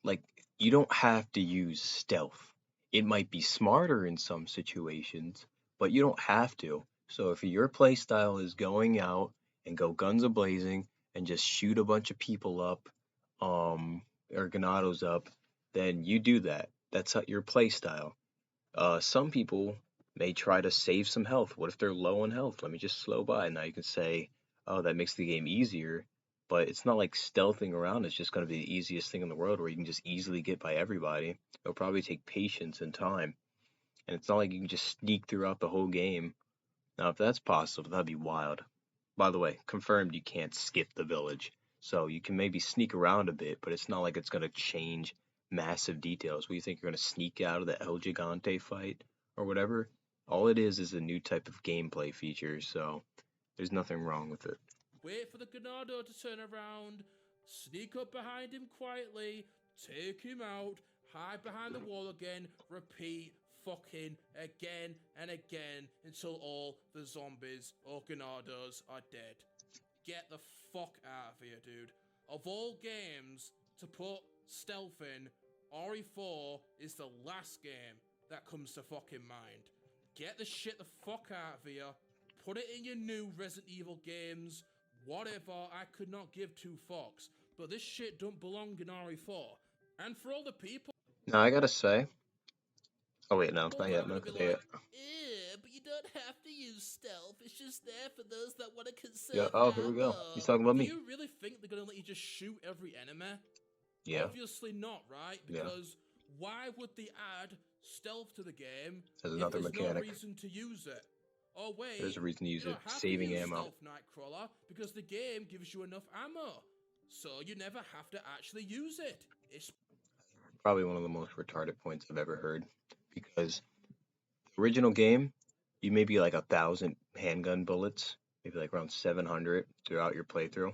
like, you don't have to use stealth. It might be smarter in some situations, but you don't have to. So if your playstyle is going out and go guns a-blazing and just shoot a bunch of people up, or Ganados up, then you do that. That's your playstyle. Some people may try to save some health. What if they're low on health? Let me just slow by. Now you can say, oh, that makes the game easier. But it's not like stealthing around is just going to be the easiest thing in the world where you can just easily get by everybody. It'll probably take patience and time. And it's not like you can just sneak throughout the whole game. Now, if that's possible, that'd be wild. By the way, confirmed you can't skip the village. So you can maybe sneak around a bit, but it's not like it's going to change massive details. What do you think, you're going to sneak out of the El Gigante fight or whatever? All it is a new type of gameplay feature, so there's nothing wrong with it. Wait for the Ganado to turn around, sneak up behind him quietly, take him out, hide behind the wall again, repeat fucking again and again until all the zombies or Ganados are dead. Get the fuck out of here, dude. Of all games to put stealth in, RE4 is the last game that comes to fucking mind. Get the shit the fuck out of here. Put it in your new Resident Evil games. Whatever, I could not give two fucks. But this shit don't belong in RE4. And for all the people... Now, I gotta say... Oh, wait, no, not yet. Not yet. But you don't have to use stealth. It's just there for those that want to conserve. Yeah, oh, here we go. He's talking about me. Do you really think they're gonna let you just shoot every enemy? Yeah. Obviously not, right? Because why would they add stealth to the game if there's no reason to use it? Oh wait, there's a reason to use it. Saving ammo. Stealth Nightcrawler because the game gives you enough ammo, so you never have to actually use it. It's probably one of the most retarded points I've ever heard, because the original game, you maybe like 1,000 handgun bullets, maybe like around 700 throughout your playthrough.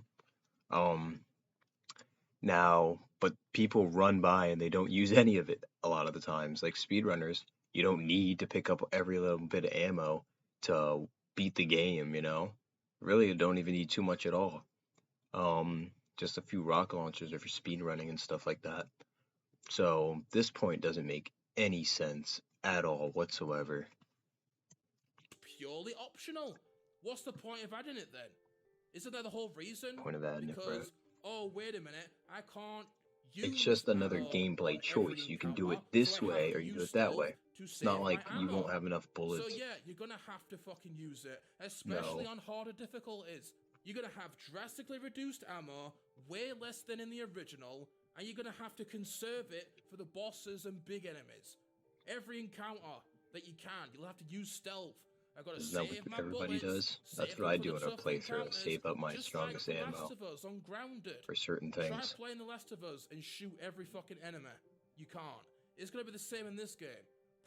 Now, but people run by and they don't use any of it a lot of the times. Like speedrunners, you don't need to pick up every little bit of ammo to beat the game, you know? Really, you don't even need too much at all. Just a few rocket launchers if you're speed running and stuff like that. So this point doesn't make any sense at all whatsoever. Purely optional. What's the point of adding it then? Isn't that the whole reason? Point of adding because, it, bro. Oh, wait a minute, I can't use it's just another gameplay choice. You can do it this way or you do it that way. It's not like you won't have enough bullets. So yeah, you're gonna have to fucking use it, especially on harder difficulties. You're gonna have drastically reduced ammo, way less than in the original, and you're gonna have to conserve it for the bosses and big enemies. Every encounter that you can, you'll have to use stealth. I gotta save my everybody bullets, does. That's what I do in a playthrough. Save up my strongest ammo for certain things. Try playing The Last of Us and shoot every fucking enemy. You can't. It's gonna be the same in this game.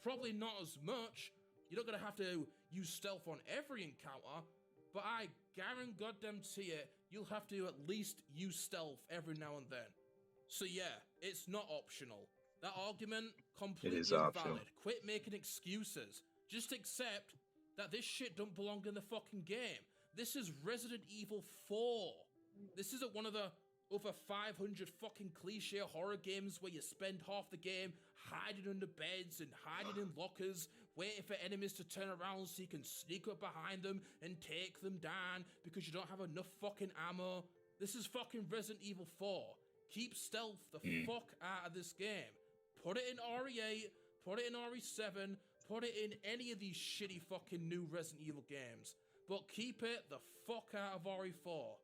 Probably not as much. You're not gonna have to use stealth on every encounter, but I guarantee it, you'll have to at least use stealth every now and then. So yeah, it's not optional. That argument, completely invalid. Quit making excuses. Just accept that this shit don't belong in the fucking game. This is Resident Evil 4. This isn't one of the over 500 fucking cliche horror games where you spend half the game hiding under beds and hiding in lockers, waiting for enemies to turn around so you can sneak up behind them and take them down because you don't have enough fucking ammo. This is fucking Resident Evil 4. Keep stealth the fuck out of this game. Put it in RE8, put it in RE7, put it in any of these shitty fucking new Resident Evil games. But keep it the fuck out of RE4.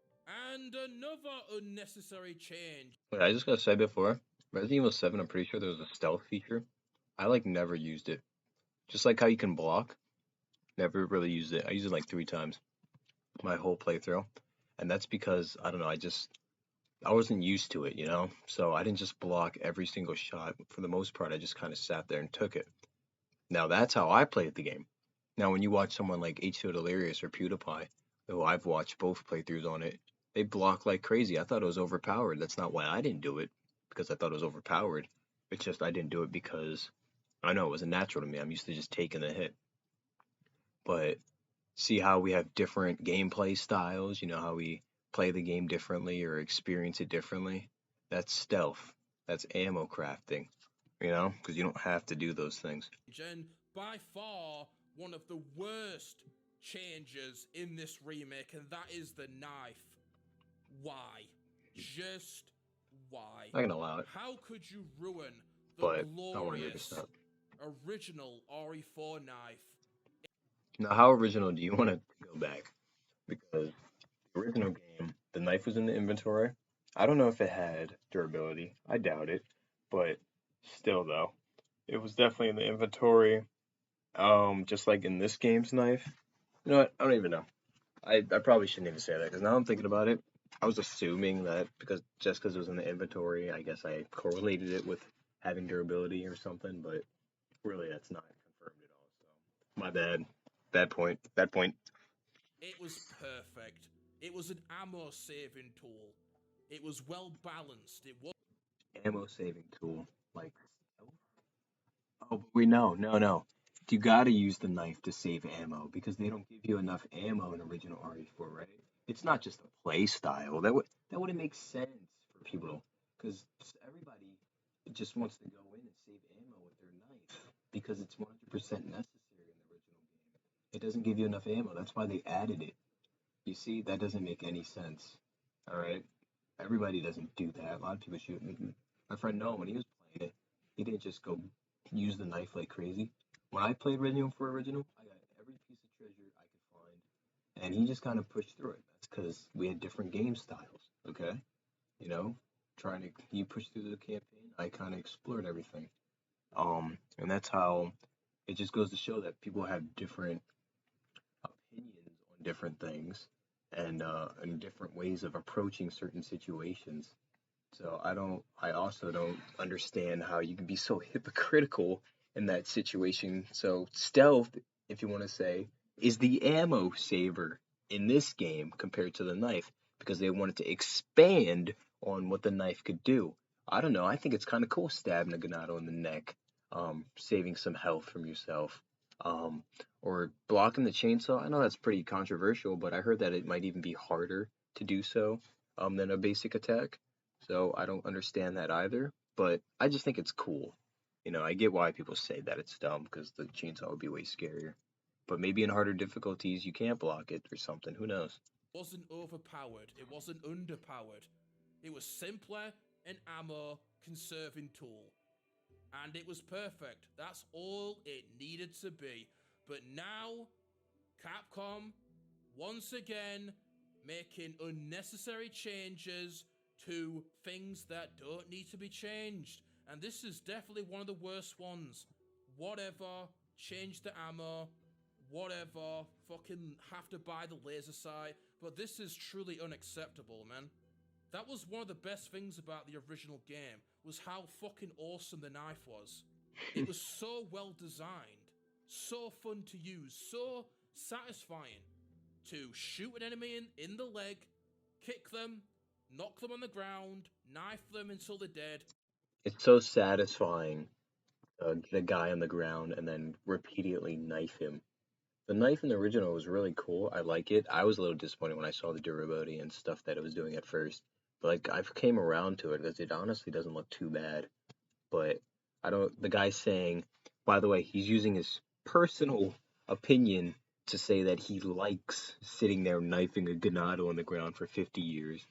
And another unnecessary change. Wait, I just gotta say before, Resident Evil 7, I'm pretty sure there was a stealth feature. I never used it. Just like how you can block, never really used it. I used it like 3 times my whole playthrough. And that's because, I don't know, I wasn't used to it, you know? So I didn't just block every single shot. For the most part, I just kind of sat there and took it. Now that's how I played the game. Now when you watch someone like H2 Delirious or PewDiePie, who I've watched both playthroughs on it, they block like crazy. I thought it was overpowered. That's not why I didn't do it, because I thought it was overpowered. It's just I didn't do it because I know it wasn't natural to me. I'm used to just taking the hit. But see how we have different gameplay styles, you know, how we play the game differently or experience it differently? That's stealth. That's ammo crafting, you know, because you don't have to do those things. And by far one of the worst changes in this remake, and that is the knife. Why? Just why? I can allow it. How could you ruin the glorious original RE4 knife? Now, how original do you want to go back? Because the original game, the knife was in the inventory. I don't know if it had durability. I doubt it. But still, though, it was definitely in the inventory. Just like in this game's knife. You know what? I don't even know. I probably shouldn't even say that, because now I'm thinking about it. I was assuming that because it was in the inventory, I guess I correlated it with having durability or something, but really that's not confirmed at all. So my bad. Bad point. It was perfect. It was an ammo saving tool. It was well balanced. It was ammo saving tool, like stealth? Oh, but we know, no. You gotta use the knife to save ammo because they don't give you enough ammo in original RE4, right? It's not just a play style. That wouldn't make sense for people, because everybody just wants to go in and save ammo with their knife because it's 100% necessary in the original game. It doesn't give you enough ammo. That's why they added it. You see, that doesn't make any sense. All right, everybody doesn't do that. A lot of people shoot. My friend Noah, when he was playing it, he didn't just go use the knife like crazy. When I played Resident Evil 4 Original, I got every piece of treasure I could find, and he just kind of pushed through it. That's because we had different game styles, okay? You know, you push through the campaign, I kind of explored everything. And that's how it just goes to show that people have different opinions on different things and different ways of approaching certain situations. So I also don't understand how you can be so hypocritical in that situation. So stealth, if you want to say, is the ammo saver in this game compared to the knife, because they wanted to expand on what the knife could do. I don't know. I think it's kind of cool stabbing a Ganado in the neck, saving some health from yourself, or blocking the chainsaw. I know that's pretty controversial, but I heard that it might even be harder to do so than a basic attack. So I don't understand that either, but I just think it's cool. You know, I get why people say that it's dumb, because the chainsaw would be way scarier. But maybe in harder difficulties you can't block it or something. Who knows? It wasn't overpowered. It wasn't underpowered. It was simpler an ammo conserving tool. And it was perfect. That's all it needed to be. But now, Capcom, once again, making unnecessary changes to things that don't need to be changed. And this is definitely one of the worst ones. Whatever, change the ammo, whatever, fucking have to buy the laser sight. But this is truly unacceptable, man. That was one of the best things about the original game, was how fucking awesome the knife was. It was so well designed, so fun to use, so satisfying. to shoot an enemy in the leg, kick them, knock them on the ground, knife them until they're dead. It's so satisfying to get a guy on the ground and then repeatedly knife him. The knife in the original was really cool. I like it. I was a little disappointed when I saw the durability and stuff that it was doing at first. But like I've came around to it because it honestly doesn't look too bad. But I don't. The guy's saying, by the way, he's using his personal opinion to say that he likes sitting there knifing a ganado on the ground for 50 years.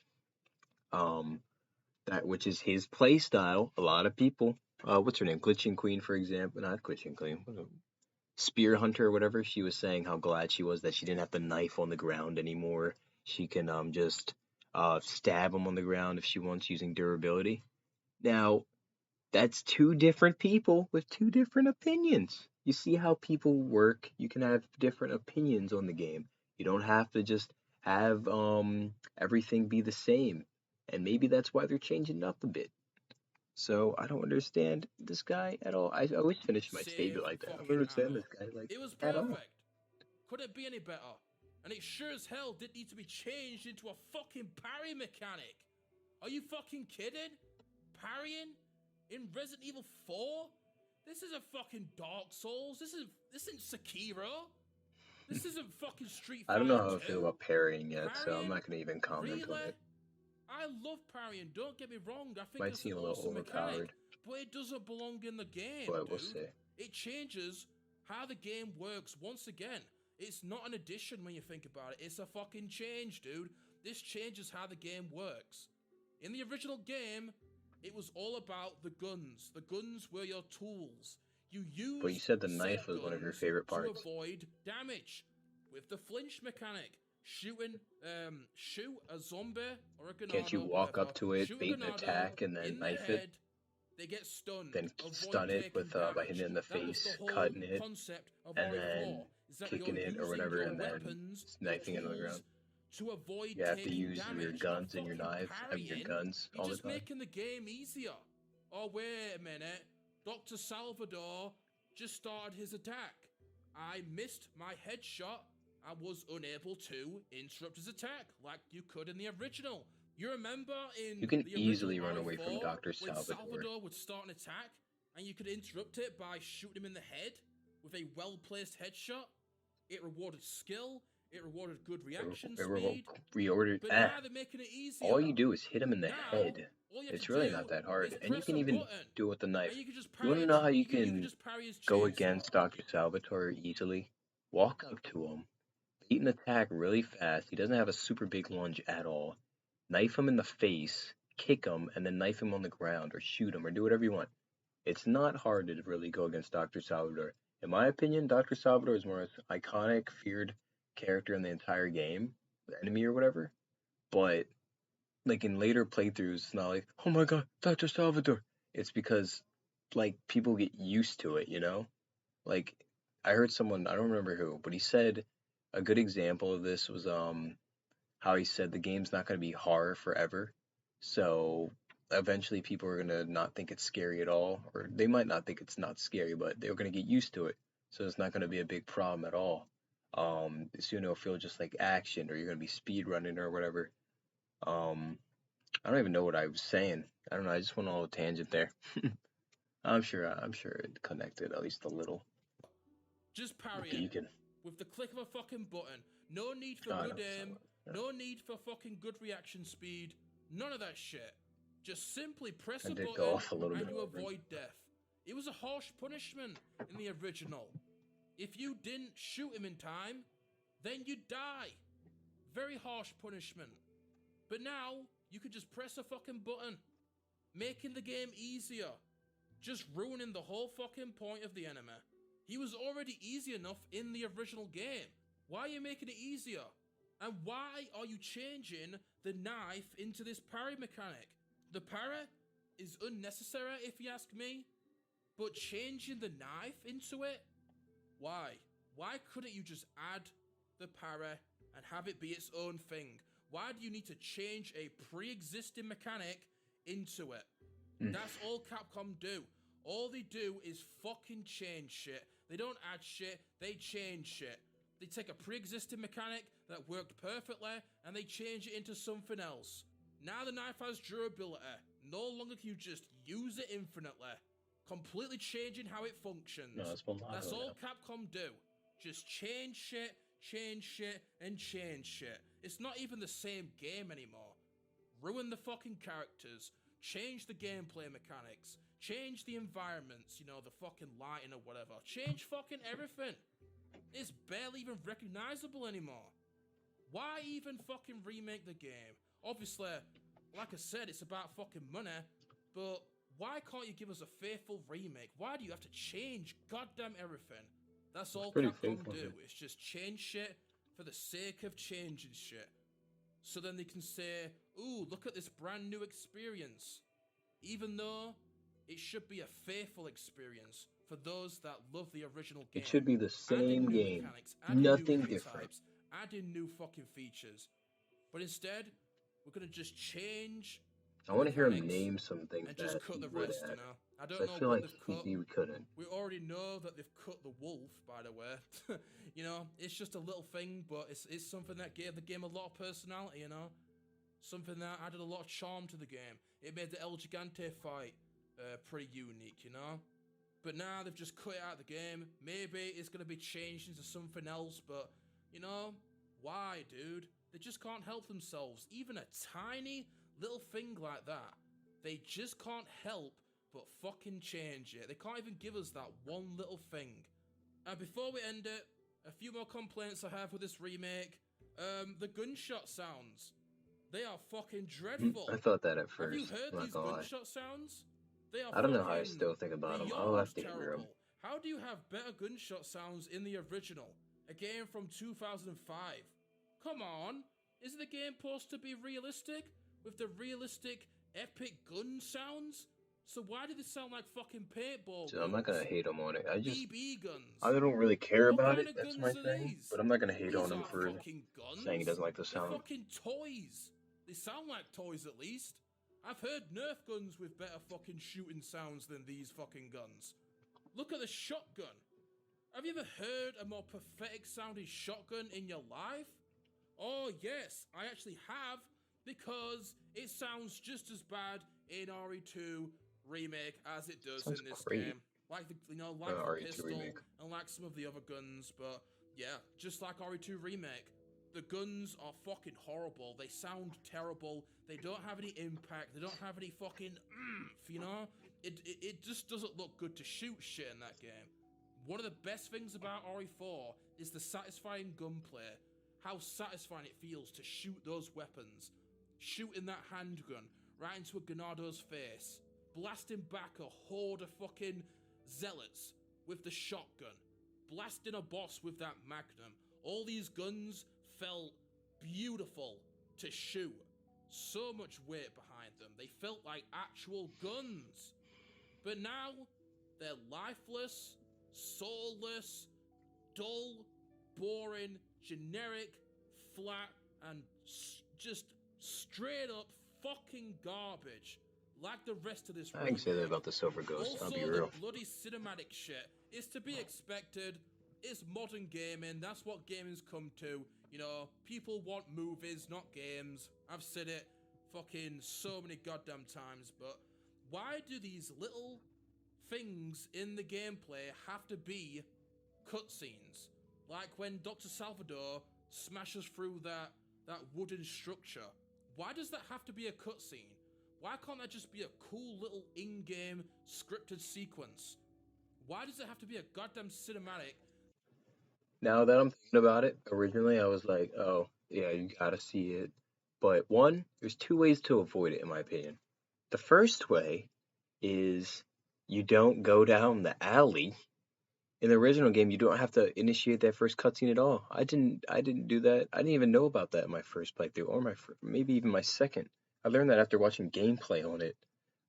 Um, that which is his play style. A lot of people. What's her name? Glitching Queen, for example. Not Glitching Queen. Spear Hunter or whatever. She was saying how glad she was that she didn't have the knife on the ground anymore. She can just stab him on the ground if she wants using durability. Now, that's two different people with two different opinions. You see how people work? You can have different opinions on the game. You don't have to just have everything be the same. And maybe that's why they're changing it up a bit. So I don't understand this guy at all. I always finish my statement like that. I don't understand this guy like it was at all. Perfect. Could it be any better? And it sure as hell didn't need to be changed into a fucking parry mechanic. Are you fucking kidding? Parrying? In Resident Evil 4? This isn't fucking Dark Souls. This isn't Sekiro. This isn't fucking Street Fighter. I don't know how I feel about parrying yet, so I'm not gonna even comment on it. I love parrying. Don't get me wrong. I think Might seem a little overpowered, but it doesn't belong in the game. But we'll see. It changes how the game works once again. It's not an addition when you think about it. It's a fucking change, dude. This changes how the game works. In the original game, it was all about the guns. The guns were your tools. You used. But you said the knife was one of your favorite parts. To avoid damage. With the flinch mechanic, shoot a zombie or a ganado. Can't you walk up to it, bait an attack, and then knife it? They get stunned. Then stun it with by hitting it in the face, cutting it, and then kicking it or whatever, and then knifing it on the ground. To avoid you have to use your guns and your knives and your guns all the time. You're just making the game easier. Oh, wait a minute. Dr. Salvador just started his attack. I missed my headshot and was unable to interrupt his attack like you could in the original. You remember in You can easily run away from Dr. Salvador. Salvador would start an attack and you could interrupt it by shooting him in the head with a well-placed headshot. It rewarded skill. It rewarded good reaction speed. But now they're making it easier. All you do is hit him in the head. It's really not that hard. And you can even do it with the knife. You want to know how you can go against Dr. Salvatore easily? Walk up to him, beat an attack really fast. He doesn't have a super big lunge at all. Knife him in the face, kick him, and then knife him on the ground or shoot him or do whatever you want. It's not hard to really go against Dr. Salvador. In my opinion, Dr. Salvador is more iconic, feared character in the entire game, the enemy or whatever. But like in later playthroughs, it's not like, oh my god, Dr. Salvador. It's because like people get used to it, you know? Like I heard someone, I don't remember who, but he said a good example of this was how he said the game's not going to be horror forever. So eventually people are going to not think it's scary at all, or they might not think it's not scary, but they're going to get used to it. So it's not going to be a big problem at all. Soon it'll feel just like action, or you're going to be speed running or whatever. I don't even know what I was saying. I don't know. I just went on a tangent there. I'm sure it connected at least a little. Just parry it with the click of a fucking button. No need for good aim. No need for fucking good reaction speed. None of that shit. Just simply press a button and you avoid death. It was a harsh punishment in the original. If you didn't shoot him in time, then you'd die. Very harsh punishment. But now, you could just press a fucking button. Making the game easier. Just ruining the whole fucking point of the enemy. He was already easy enough in the original game. Why are you making it easier? And why are you changing the knife into this parry mechanic? The parry is unnecessary if you ask me. But changing the knife into it? Why? Why couldn't you just add the parry and have it be its own thing? Why do you need to change a pre-existing mechanic into it? That's all Capcom do. All they do is fucking change shit. They don't add shit, they change shit. They take a pre-existing mechanic that worked perfectly and they change it into something else. Now the knife has durability. No longer can you just use it infinitely. Completely changing how it functions. No, that's all Capcom do. Just change shit, and change shit. It's not even the same game anymore. Ruin the fucking characters. Change the gameplay mechanics. Change the environments, the fucking lighting or whatever. Change fucking everything. It's barely even recognizable anymore. Why even fucking remake the game? Obviously, like I said, it's about fucking money, but why can't you give us a faithful remake? Why do you have to change goddamn everything? That's all Capcom do. It's just change shit for the sake of changing shit. So then they can say, ooh, look at this brand new experience. Even though it should be a faithful experience for those that love the original game. It should be the same game. Mechanics, nothing different. Types, adding new fucking features. But instead, we're going to just change. I want to hear him name some things and just cut the rest, I don't know feel what like they've cut. We couldn't. We already know that they've cut the wolf, by the way. It's just a little thing, but it's something that gave the game a lot of personality, Something that added a lot of charm to the game. It made the El Gigante fight pretty unique, But now they've just cut it out of the game. Maybe it's going to be changed into something else, but, why, dude? They just can't help themselves. Even a tiny little thing like that. They just can't help but fucking change it. They can't even give us that one little thing. And before we end it, a few more complaints I have with this remake. The gunshot sounds. They are fucking dreadful. I thought that at first. Have you heard these gunshot sounds? They are I don't know how I still think about them. I'll have to hear them. How do you have better gunshot sounds in the original? A game from 2005. Come on. Isn't the game supposed to be realistic? With the realistic, epic gun sounds? So why do they sound like fucking paintball guns? I'm not gonna hate him on it. BB guns. I don't really care about it. That's my thing. But I'm not gonna hate on him for saying he doesn't like the sound. They're fucking toys. They sound like toys at least. I've heard Nerf guns with better fucking shooting sounds than these fucking guns. Look at the shotgun. Have you ever heard a more pathetic sounding shotgun in your life? Oh yes, I actually have, because it sounds just as bad in RE2 Remake as it does in this game. Like the pistol remake. And like some of the other guns, but yeah, just like RE2 Remake. The guns are fucking horrible. They sound terrible. They don't have any impact. They don't have any fucking It just doesn't look good to shoot shit in that game. One of the best things about RE4 is the satisfying gunplay. How satisfying it feels to shoot those weapons. Shooting that handgun right into a Ganado's face. Blasting back a horde of fucking zealots with the shotgun. Blasting a boss with that magnum. All these guns felt beautiful to shoot. So much weight behind them. They felt like actual guns. But now, they're lifeless, soulless, dull, boring, generic, flat, and just straight up fucking garbage. Like the rest of this I can say that about the Silver Ghost, I'll be real. Also, the bloody cinematic shit is to be expected. It's modern gaming, that's what gaming's come to. People want movies, not games. I've said it fucking so many goddamn times, but why do these little things in the gameplay have to be cutscenes? Like when Dr. Salvador smashes through that wooden structure. Why does that have to be a cutscene? Why can't that just be a cool little in-game scripted sequence? Why does it have to be a goddamn cinematic? Now that I'm thinking about it, originally I was like, oh, yeah, you gotta see it. But one, there's two ways to avoid it, in my opinion. The first way is you don't go down the alley. In the original game, you don't have to initiate that first cutscene at all. I didn't do that. I didn't even know about that in my first playthrough, or maybe even my second. I learned that after watching gameplay on it.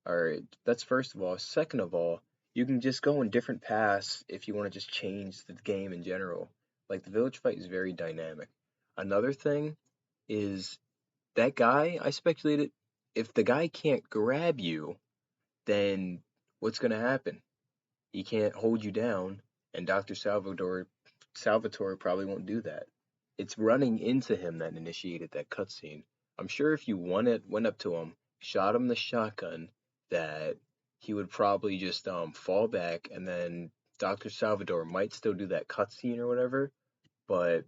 Alright, that's first of all. Second of all, you can just go on different paths if you want to just change the game in general. Like, the village fight is very dynamic. Another thing is, that guy, I speculated, if the guy can't grab you, then what's going to happen? He can't hold you down, and Dr. Salvador Salvatore probably won't do that. It's running into him that initiated that cutscene. I'm sure if you went up to him, shot him the shotgun, that he would probably just fall back, and then Dr. Salvador might still do that cutscene or whatever, but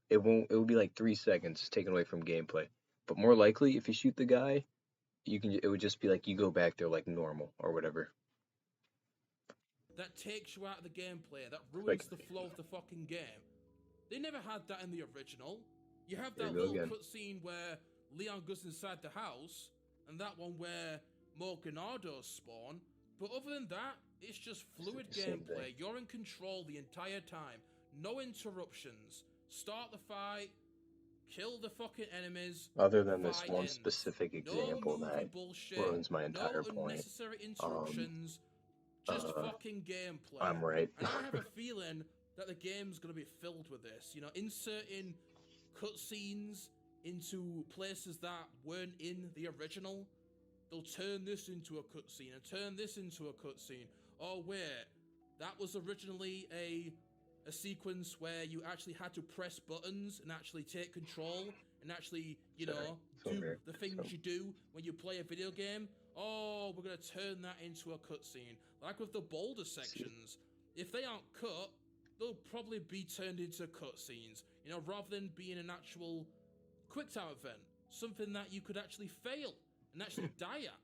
it won't. It will be like 3 seconds taken away from gameplay. But more likely, if you shoot the guy, you can. It would just be like you go back there like normal or whatever. That takes you out of the gameplay. That ruins the flow of the fucking game. They never had that in the original. You have that little cutscene where Leon goes inside the house, and that one where more Ganados spawn. But other than that, it's just fluid gameplay. You're in control the entire time. No interruptions. Start the fight, kill the fucking enemies. Other than this one specific example that ruins my entire point. Unnecessary interruptions. Just fucking gameplay. I'm right. And I have a feeling that the game's gonna be filled with this. You know, inserting cutscenes into places that weren't in the original. They'll turn this into a cutscene and turn this into a cutscene. Oh wait, that was originally a sequence where you actually had to press buttons and actually take control and actually, you know, do the things you do when you play a video game. Oh, we're gonna turn that into a cutscene. Like with the boulder sections, if they aren't cut, they'll probably be turned into cutscenes. You know, rather than being an actual QuickTime event, something that you could actually fail and actually die at.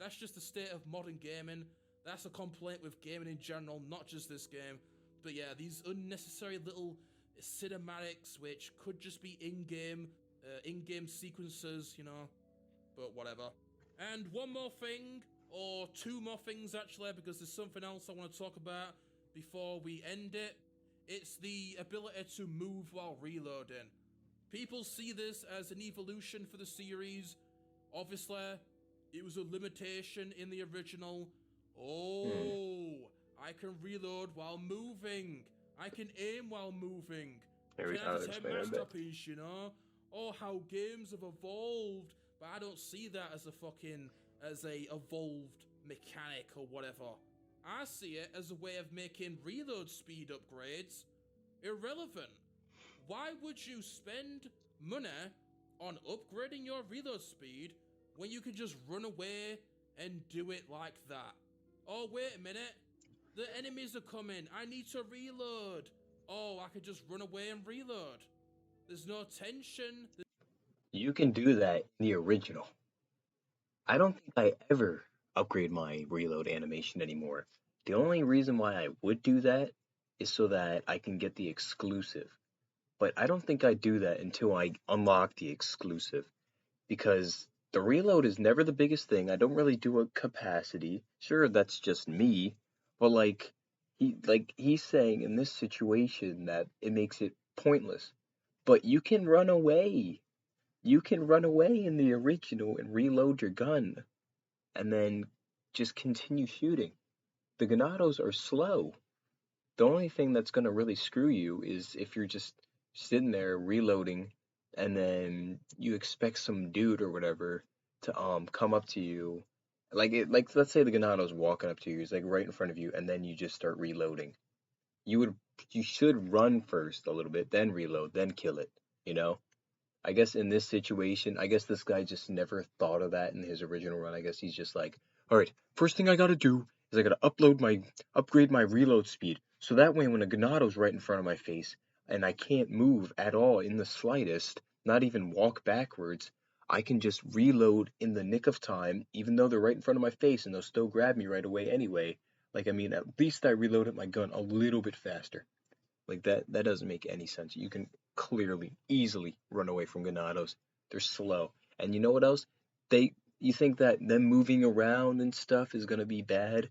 That's just the state of modern gaming. That's a complaint with gaming in general, not just this game. But yeah, these unnecessary little cinematics, which could just be in-game sequences, you know, but whatever. And one more thing, or two more things actually, because there's something else I want to talk about before we end it. It's the ability to move while reloading. People see this as an evolution for the series. Obviously, it was a limitation in the original. I can reload while moving. I can aim while moving. 10 out of 10 masterpiece, you know? Oh, how games have evolved. But I don't see that as a evolved mechanic or whatever. I see it as a way of making reload speed upgrades irrelevant. Why would you spend money on upgrading your reload speed when you can just run away and do it like that? Oh, wait a minute. The enemies are coming. I need to reload. Oh, I could just run away and reload. There's no tension. You can do that in the original. I don't think I ever upgrade my reload animation anymore. The only reason why I would do that is so that I can get the exclusive. But I don't think I do that until I unlock the exclusive. Because the reload is never the biggest thing. I don't really do a capacity. Sure, that's just me. But he's saying in this situation that it makes it pointless. But you can run away. You can run away in the original and reload your gun. And then just continue shooting. The Ganados are slow. The only thing that's going to really screw you is if you're just sitting there reloading and then you expect some dude or whatever to come up to you. Let's say the Ganado's walking up to you, he's like right in front of you, and then you just start reloading. You should run first a little bit, then reload, then kill it, you know? I guess in this situation, I guess this guy just never thought of that in his original run. I guess he's just like, all right, first thing I gotta do is I gotta upgrade my reload speed. So that way when a Ganado's right in front of my face and I can't move at all in the slightest, not even walk backwards, I can just reload in the nick of time, even though they're right in front of my face and they'll still grab me right away anyway. At least I reloaded my gun a little bit faster. That doesn't make any sense. You can clearly, easily run away from Ganados. They're slow. And you know what else? You think that them moving around and stuff is going to be bad?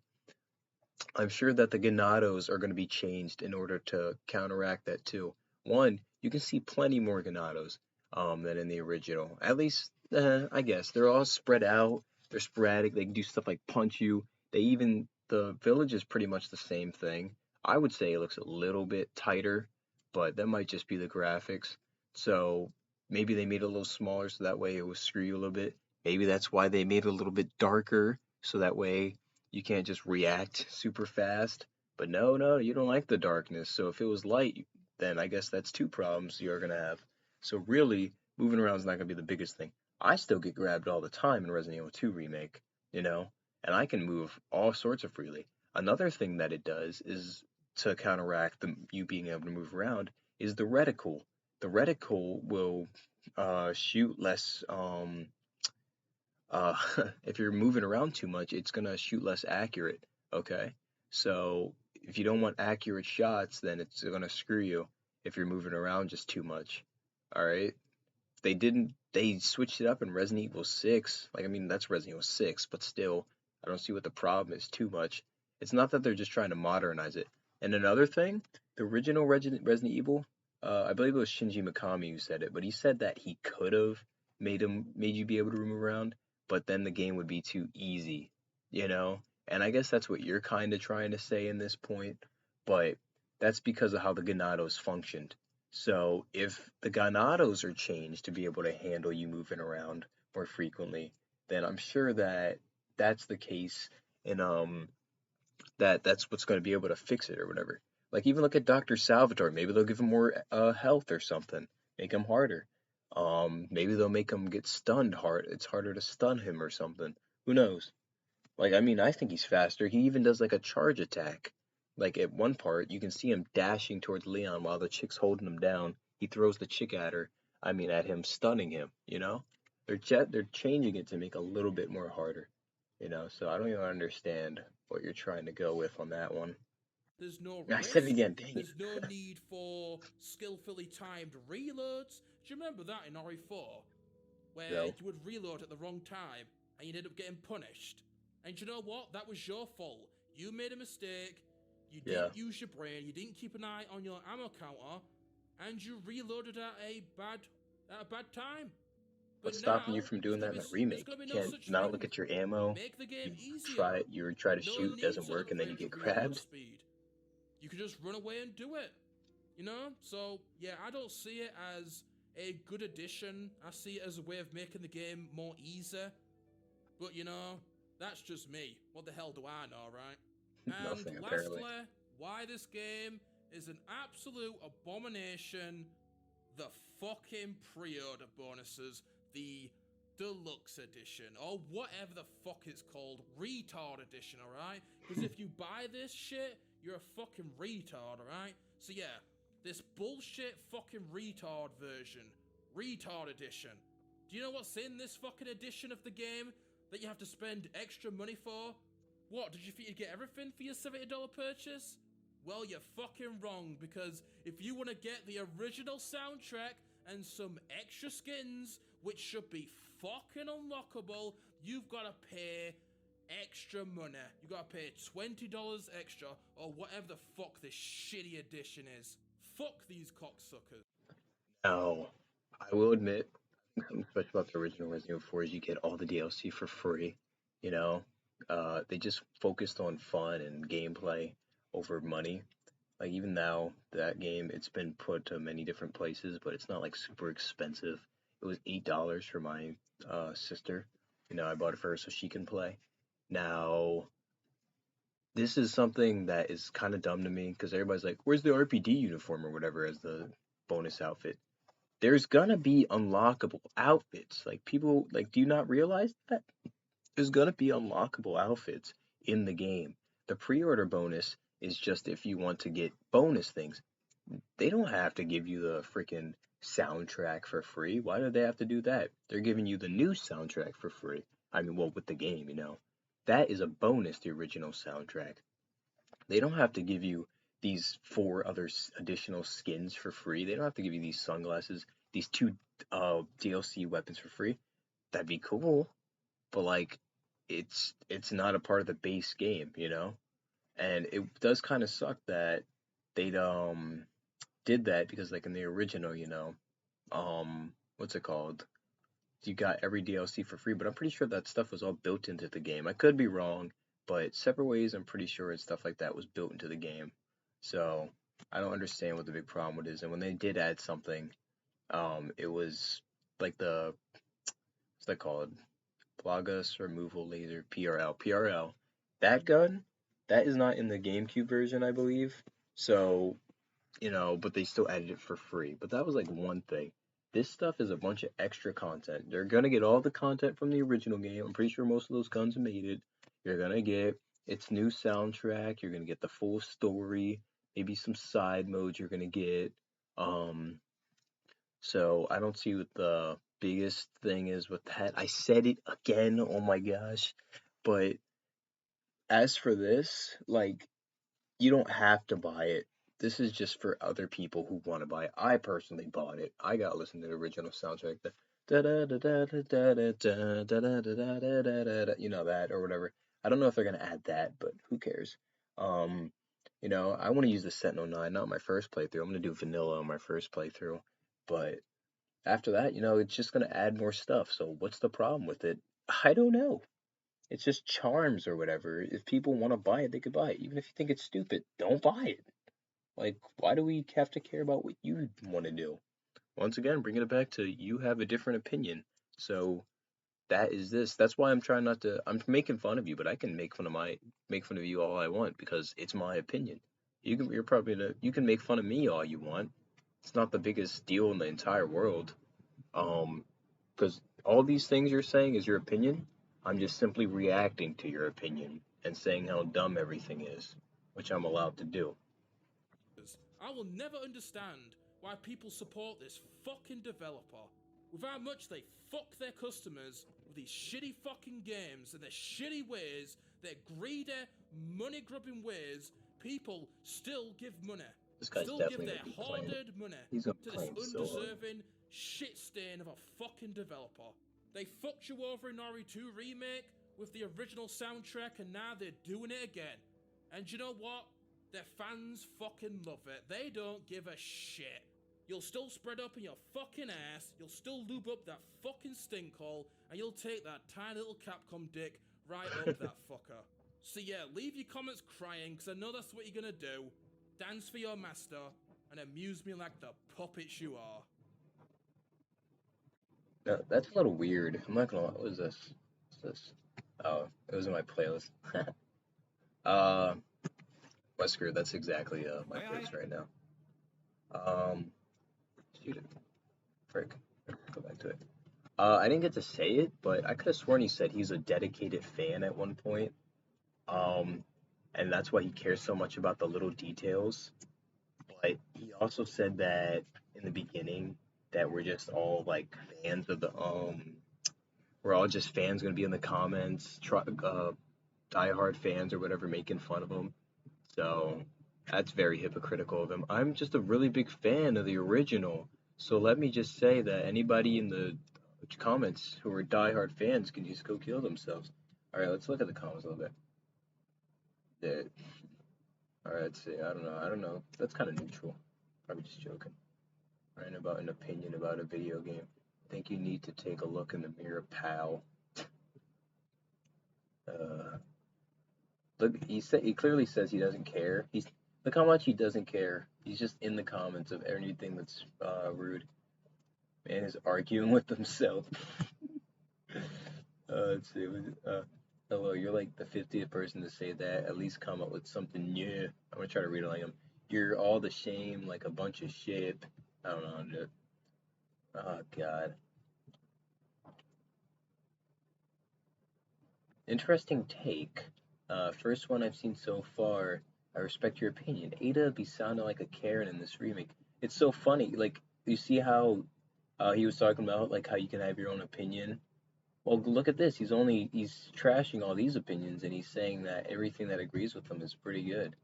I'm sure that the Ganados are going to be changed in order to counteract that too. One, you can see plenty more Ganados than in the original. At least, I guess. They're all spread out. They're sporadic. They can do stuff like punch you. The village is pretty much the same thing. I would say it looks a little bit tighter, but that might just be the graphics. So maybe they made it a little smaller so that way it will screw you a little bit. Maybe that's why they made it a little bit darker so that way you can't just react super fast. But no, you don't like the darkness. So if it was light, then I guess that's two problems you're gonna have. So really, moving around is not gonna be the biggest thing. I still get grabbed all the time in Resident Evil 2 Remake, you know, and I can move all sorts of freely. Another thing that it does is to counteract you being able to move around is the reticle. The reticle will shoot less uh, if you're moving around too much, it's gonna shoot less accurate. Okay, so if you don't want accurate shots, then it's gonna screw you if you're moving around just too much. All right, they switched it up in Resident Evil 6. Like, I mean, that's Resident Evil 6, but still, I don't see what the problem is too much. It's not that they're just trying to modernize it. And another thing, the original Resident Evil, I believe it was Shinji Mikami who said it, but he said that he could have made you be able to move around, but then the game would be too easy, you know? And I guess that's what you're kind of trying to say in this point, but that's because of how the Ganados functioned. So if the Ganados are changed to be able to handle you moving around more frequently, then I'm sure that that's the case, and that's what's going to be able to fix it or whatever. Like, even look at Dr. Salvatore. Maybe they'll give him more health or something, make him harder. Maybe they'll make him get stunned hard. It's harder to stun him or something. Who knows? Like, I mean, I think he's faster. He even does like a charge attack. Like, at one part, you can see him dashing towards Leon while the chick's holding him down. He throws the chick at her. I mean, at him, stunning him. You know, they're changing it to make a little bit more harder. You know, so I don't even understand what you're trying to go with on that one. There's no I risk. said it again. Dang it. There's no need for skillfully timed reloads. Do you remember that in RE4? Where No. you would reload at the wrong time and you'd end up getting punished. And you know what? That was your fault. You made a mistake. You didn't use your brain. You didn't keep an eye on your ammo counter, and you reloaded at a bad time. What's stopping you from doing that in the remake? You can't not look at your ammo. Make the game You try to shoot, it doesn't work, and then you get grabbed. You can just run away and do it. You know? So yeah, I don't see it as a good addition. I see it as a way of making the game more easy. But you know, that's just me. What the hell do I know, right? And Nothing, lastly, apparently. why this game is an absolute abomination. The fucking pre-order bonuses, the deluxe edition, or whatever the fuck it's called, retard edition, alright? Because if you buy this shit, you're a fucking retard, alright? So yeah, this bullshit fucking retard version, retard edition. Do you know what's in this fucking edition of the game that you have to spend extra money for? What, did you think you'd get everything for your $70 purchase? Well, you're fucking wrong, because if you want to get the original soundtrack and some extra skins, which should be fucking unlockable, you've got to pay extra money. You got to pay $20 extra, or whatever the fuck this shitty edition is. Fuck these cocksuckers. No, I will admit, especially about the original Resident Evil 4, is you get all the DLC for free. You know, they just focused on fun and gameplay over money. Like, even now, that game, it's been put to many different places, but it's not like super expensive. It was $8 for my sister. You know, I bought it for her so she can play. Now, this is something that is kind of dumb to me because everybody's like, "Where's the RPD uniform or whatever as the bonus outfit?" There's gonna be unlockable outfits. Like, people, like, do you not realize that? There's gonna be unlockable outfits in the game. The pre-order bonus is just if you want to get bonus things. They don't have to give you the freaking soundtrack for free. Why do they have to do that? They're giving you the new soundtrack for free. I mean, well, with the game, you know. That is a bonus, the original soundtrack. They don't have to give you these 4 other additional skins for free. They don't have to give you these sunglasses, these 2 DLC weapons for free. That'd be cool, but like, it's not a part of the base game, you know? And it does kind of suck that they did that because, like, in the original, you know, what's it called? You got every DLC for free, but I'm pretty sure that stuff was all built into the game. I could be wrong, but Separate Ways, I'm pretty sure and stuff like that was built into the game. So I don't understand what the big problem with it is. And when they did add something, it was like what's that called? Plagas Removal Laser, PRL. PRL. That gun, that is not in the GameCube version, I believe. So but they still added it for free. But that was like one thing. This stuff is a bunch of extra content. They're gonna get all the content from the original game. I'm pretty sure most of those guns made it. You're gonna get its new soundtrack. You're gonna get the full story. Maybe some side modes you're gonna get. Um, so I don't see what the biggest thing is with that. I said it again. Oh my gosh. But as for this, like, you don't have to buy it. This is just for other people who want to buy it. I personally bought it. I got to listen to the original soundtrack. The da da da da da da da da da da da da da da da, that or whatever. I don't know if they're gonna add that, but who cares? Um, I want to use the Sentinel 9, not my first playthrough. I'm gonna do vanilla on my first playthrough, but after that, it's just gonna add more stuff. So what's the problem with it? I don't know. It's just charms or whatever. If people want to buy it, they could buy it. Even if you think it's stupid, don't buy it. Like, why do we have to care about what you want to do? Once again, bringing it back to you have a different opinion. So that is this. That's why I'm trying not to. I'm making fun of you, but I can make fun of you all I want because it's my opinion. You can make fun of me all you want. It's not the biggest deal in the entire world. Um, because all these things you're saying is your opinion. I'm just simply reacting to your opinion and saying how dumb everything is, which I'm allowed to do. I will never understand why people support this fucking developer with how much they fuck their customers with these shitty fucking games and their shitty ways, their greedy, money grubbing ways. People still give money. This guy's Still give their hard-earned money to this undeserving shit stain of a fucking developer. They fucked you over in Ori 2 Remake with the original soundtrack, and now they're doing it again. And you know what? Their fans fucking love it. They don't give a shit. You'll still spread up in your fucking ass, you'll still lube up that fucking stink hole, and you'll take that tiny little Capcom dick right up that fucker. So yeah, leave your comments crying, because I know that's what you're gonna do. Dance for your master, and amuse me like the puppets you are. No, that's a little weird. I'm not gonna lie. What is this? What's this? Oh, it was in my playlist. Wesker, that's exactly my place right now. Shoot it. Frick. Go back to it. I didn't get to say it, but I could have sworn he said he's a dedicated fan at one point. And that's why he cares so much about the little details. But he also said that in the beginning that we're just all like fans of the we're all just fans gonna be in the comments, diehard fans or whatever, making fun of him. So that's very hypocritical of him. I'm just a really big fan of the original. So let me just say that anybody in the comments who are diehard fans can just go kill themselves. All right, let's look at the comments a little bit. All right, let's see. I don't know. That's kind of neutral. Probably just joking. Writing about an opinion about a video game. I think you need to take a look in the mirror, pal. Look, he clearly says he doesn't care. Look how much he doesn't care. He's just in the comments of anything that's rude. Man is arguing with himself. Let's see. Hello, you're like the 50th person to say that. At least come up with something new. I'm gonna try to read it like him. You're all the shame, like a bunch of shit. I don't know how to do it. Oh God. Interesting take. First one I've seen so far. I respect your opinion. Ada be sounding like a Karen in this remake. It's so funny. Like, you see how he was talking about like how you can have your own opinion. Well, look at this. He's trashing all these opinions, and he's saying that everything that agrees with them is pretty good.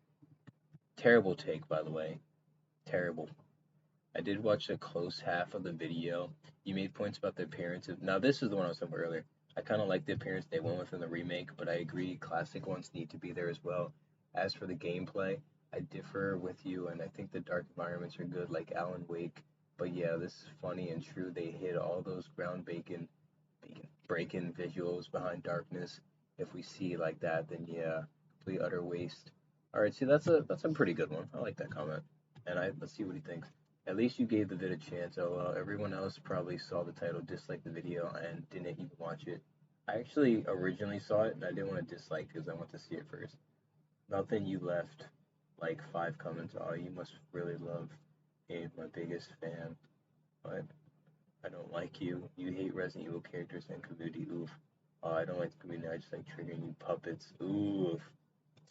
Terrible take, by the way. Terrible. I did watch a close half of the video. You made points about the appearance of. Now, this is the one I was talking about earlier. I kind of like the appearance they went with in the remake, but I agree classic ones need to be there as well. As for the gameplay, I differ with you, and I think the dark environments are good, like Alan Wake. But yeah, this is funny and true. They hit all those break-in visuals behind darkness. If we see like that, then yeah, complete utter waste. All right, see that's a pretty good one. I like that comment, and let's see what he thinks. At least you gave the vid a chance. Oh well, everyone else probably saw the title, disliked the video, and didn't even watch it. I actually originally saw it, and I didn't want to dislike because I want to see it first. Nothing you left. like 5 comments. Oh, you must really love Abe, my biggest fan. But I don't like you. You hate Resident Evil characters and community. Oof. I don't like the community. I just like triggering you puppets. Oof.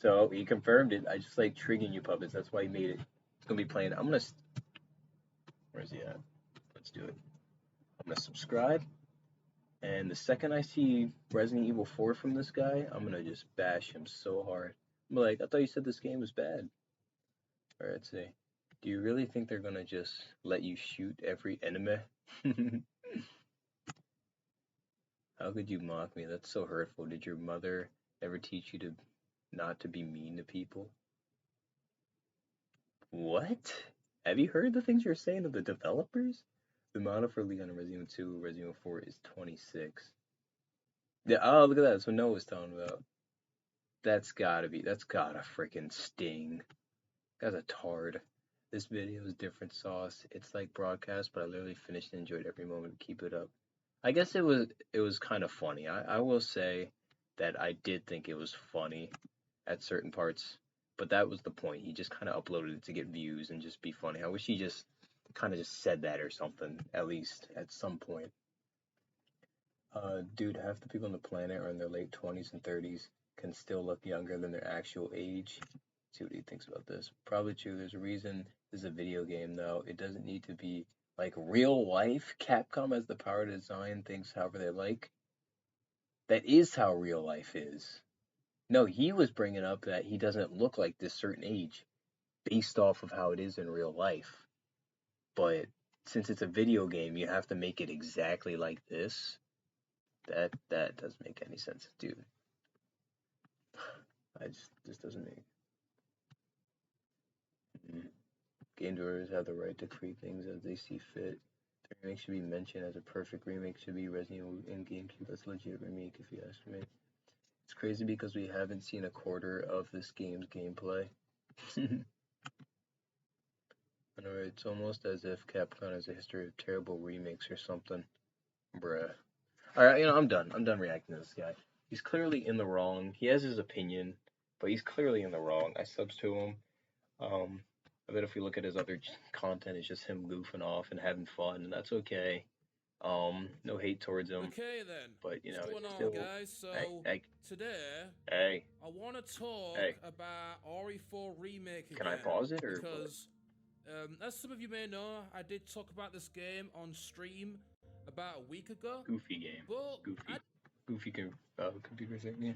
So he confirmed it. I just like triggering you puppets. That's why he made it. It's gonna be playing. I'm gonna. Where's he at? Let's do it. I'm gonna subscribe. And the second I see Resident Evil 4 from this guy, I'm gonna just bash him so hard. I'm like, I thought you said this game was bad. Alright, let's see. Do you really think they're gonna just let you shoot every enemy? How could you mock me? That's so hurtful. Did your mother ever teach you to not to be mean to people? What? Have you heard the things you're saying to the developers? The model for Leon in Resident Evil 2, Resident Evil 4 is 26. Yeah, oh, look at that. That's what Noah was talking about. That's gotta freaking sting. Guy's a tard. This video is different sauce. It's like broadcast, but I literally finished and enjoyed every moment. Keep it up. I guess it was kind of funny. I will say that I did think it was funny at certain parts, but that was the point. He just kind of uploaded it to get views and just be funny. I wish he just kind of just said that or something, at least at some point. Dude, half the people on the planet are in their late 20s and 30s, can still look younger than their actual age. Let's see what he thinks about this. Probably true. There's a reason this is a video game, though. It doesn't need to be like real life. Capcom has the power to design things however they like. That is how real life is. No, he was bringing up that he doesn't look like this certain age based off of how it is in real life. But since it's a video game, you have to make it exactly like this. That doesn't make any sense, dude. This doesn't make. Game developers have the right to create things as they see fit. The remake should be mentioned as a perfect remake. Should be Resident Evil in GameCube. That's a legit remake, if you ask me. It's crazy because we haven't seen a quarter of this game's gameplay. Anyway, it's almost as if Capcom has a history of terrible remakes or something. Bruh. Alright, I'm done. I'm done reacting to this guy. He's clearly in the wrong. He has his opinion, but he's clearly in the wrong. I subs to him. I bet if we look at his other content, it's just him goofing off and having fun, and that's okay. No hate towards him. Okay then. But what's going it's still, on, guys? So today, I want to talk about RE4 Remake again. Can I pause it or? Because, as some of you may know, I did talk about this game on stream about a week ago. Goofy game. But Goofy computer thing. Yeah.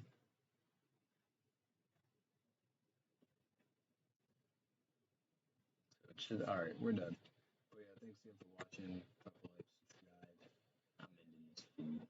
Alright, we're done. But yeah, thanks again for watching. Drop a like, subscribe. I'm ending this feed.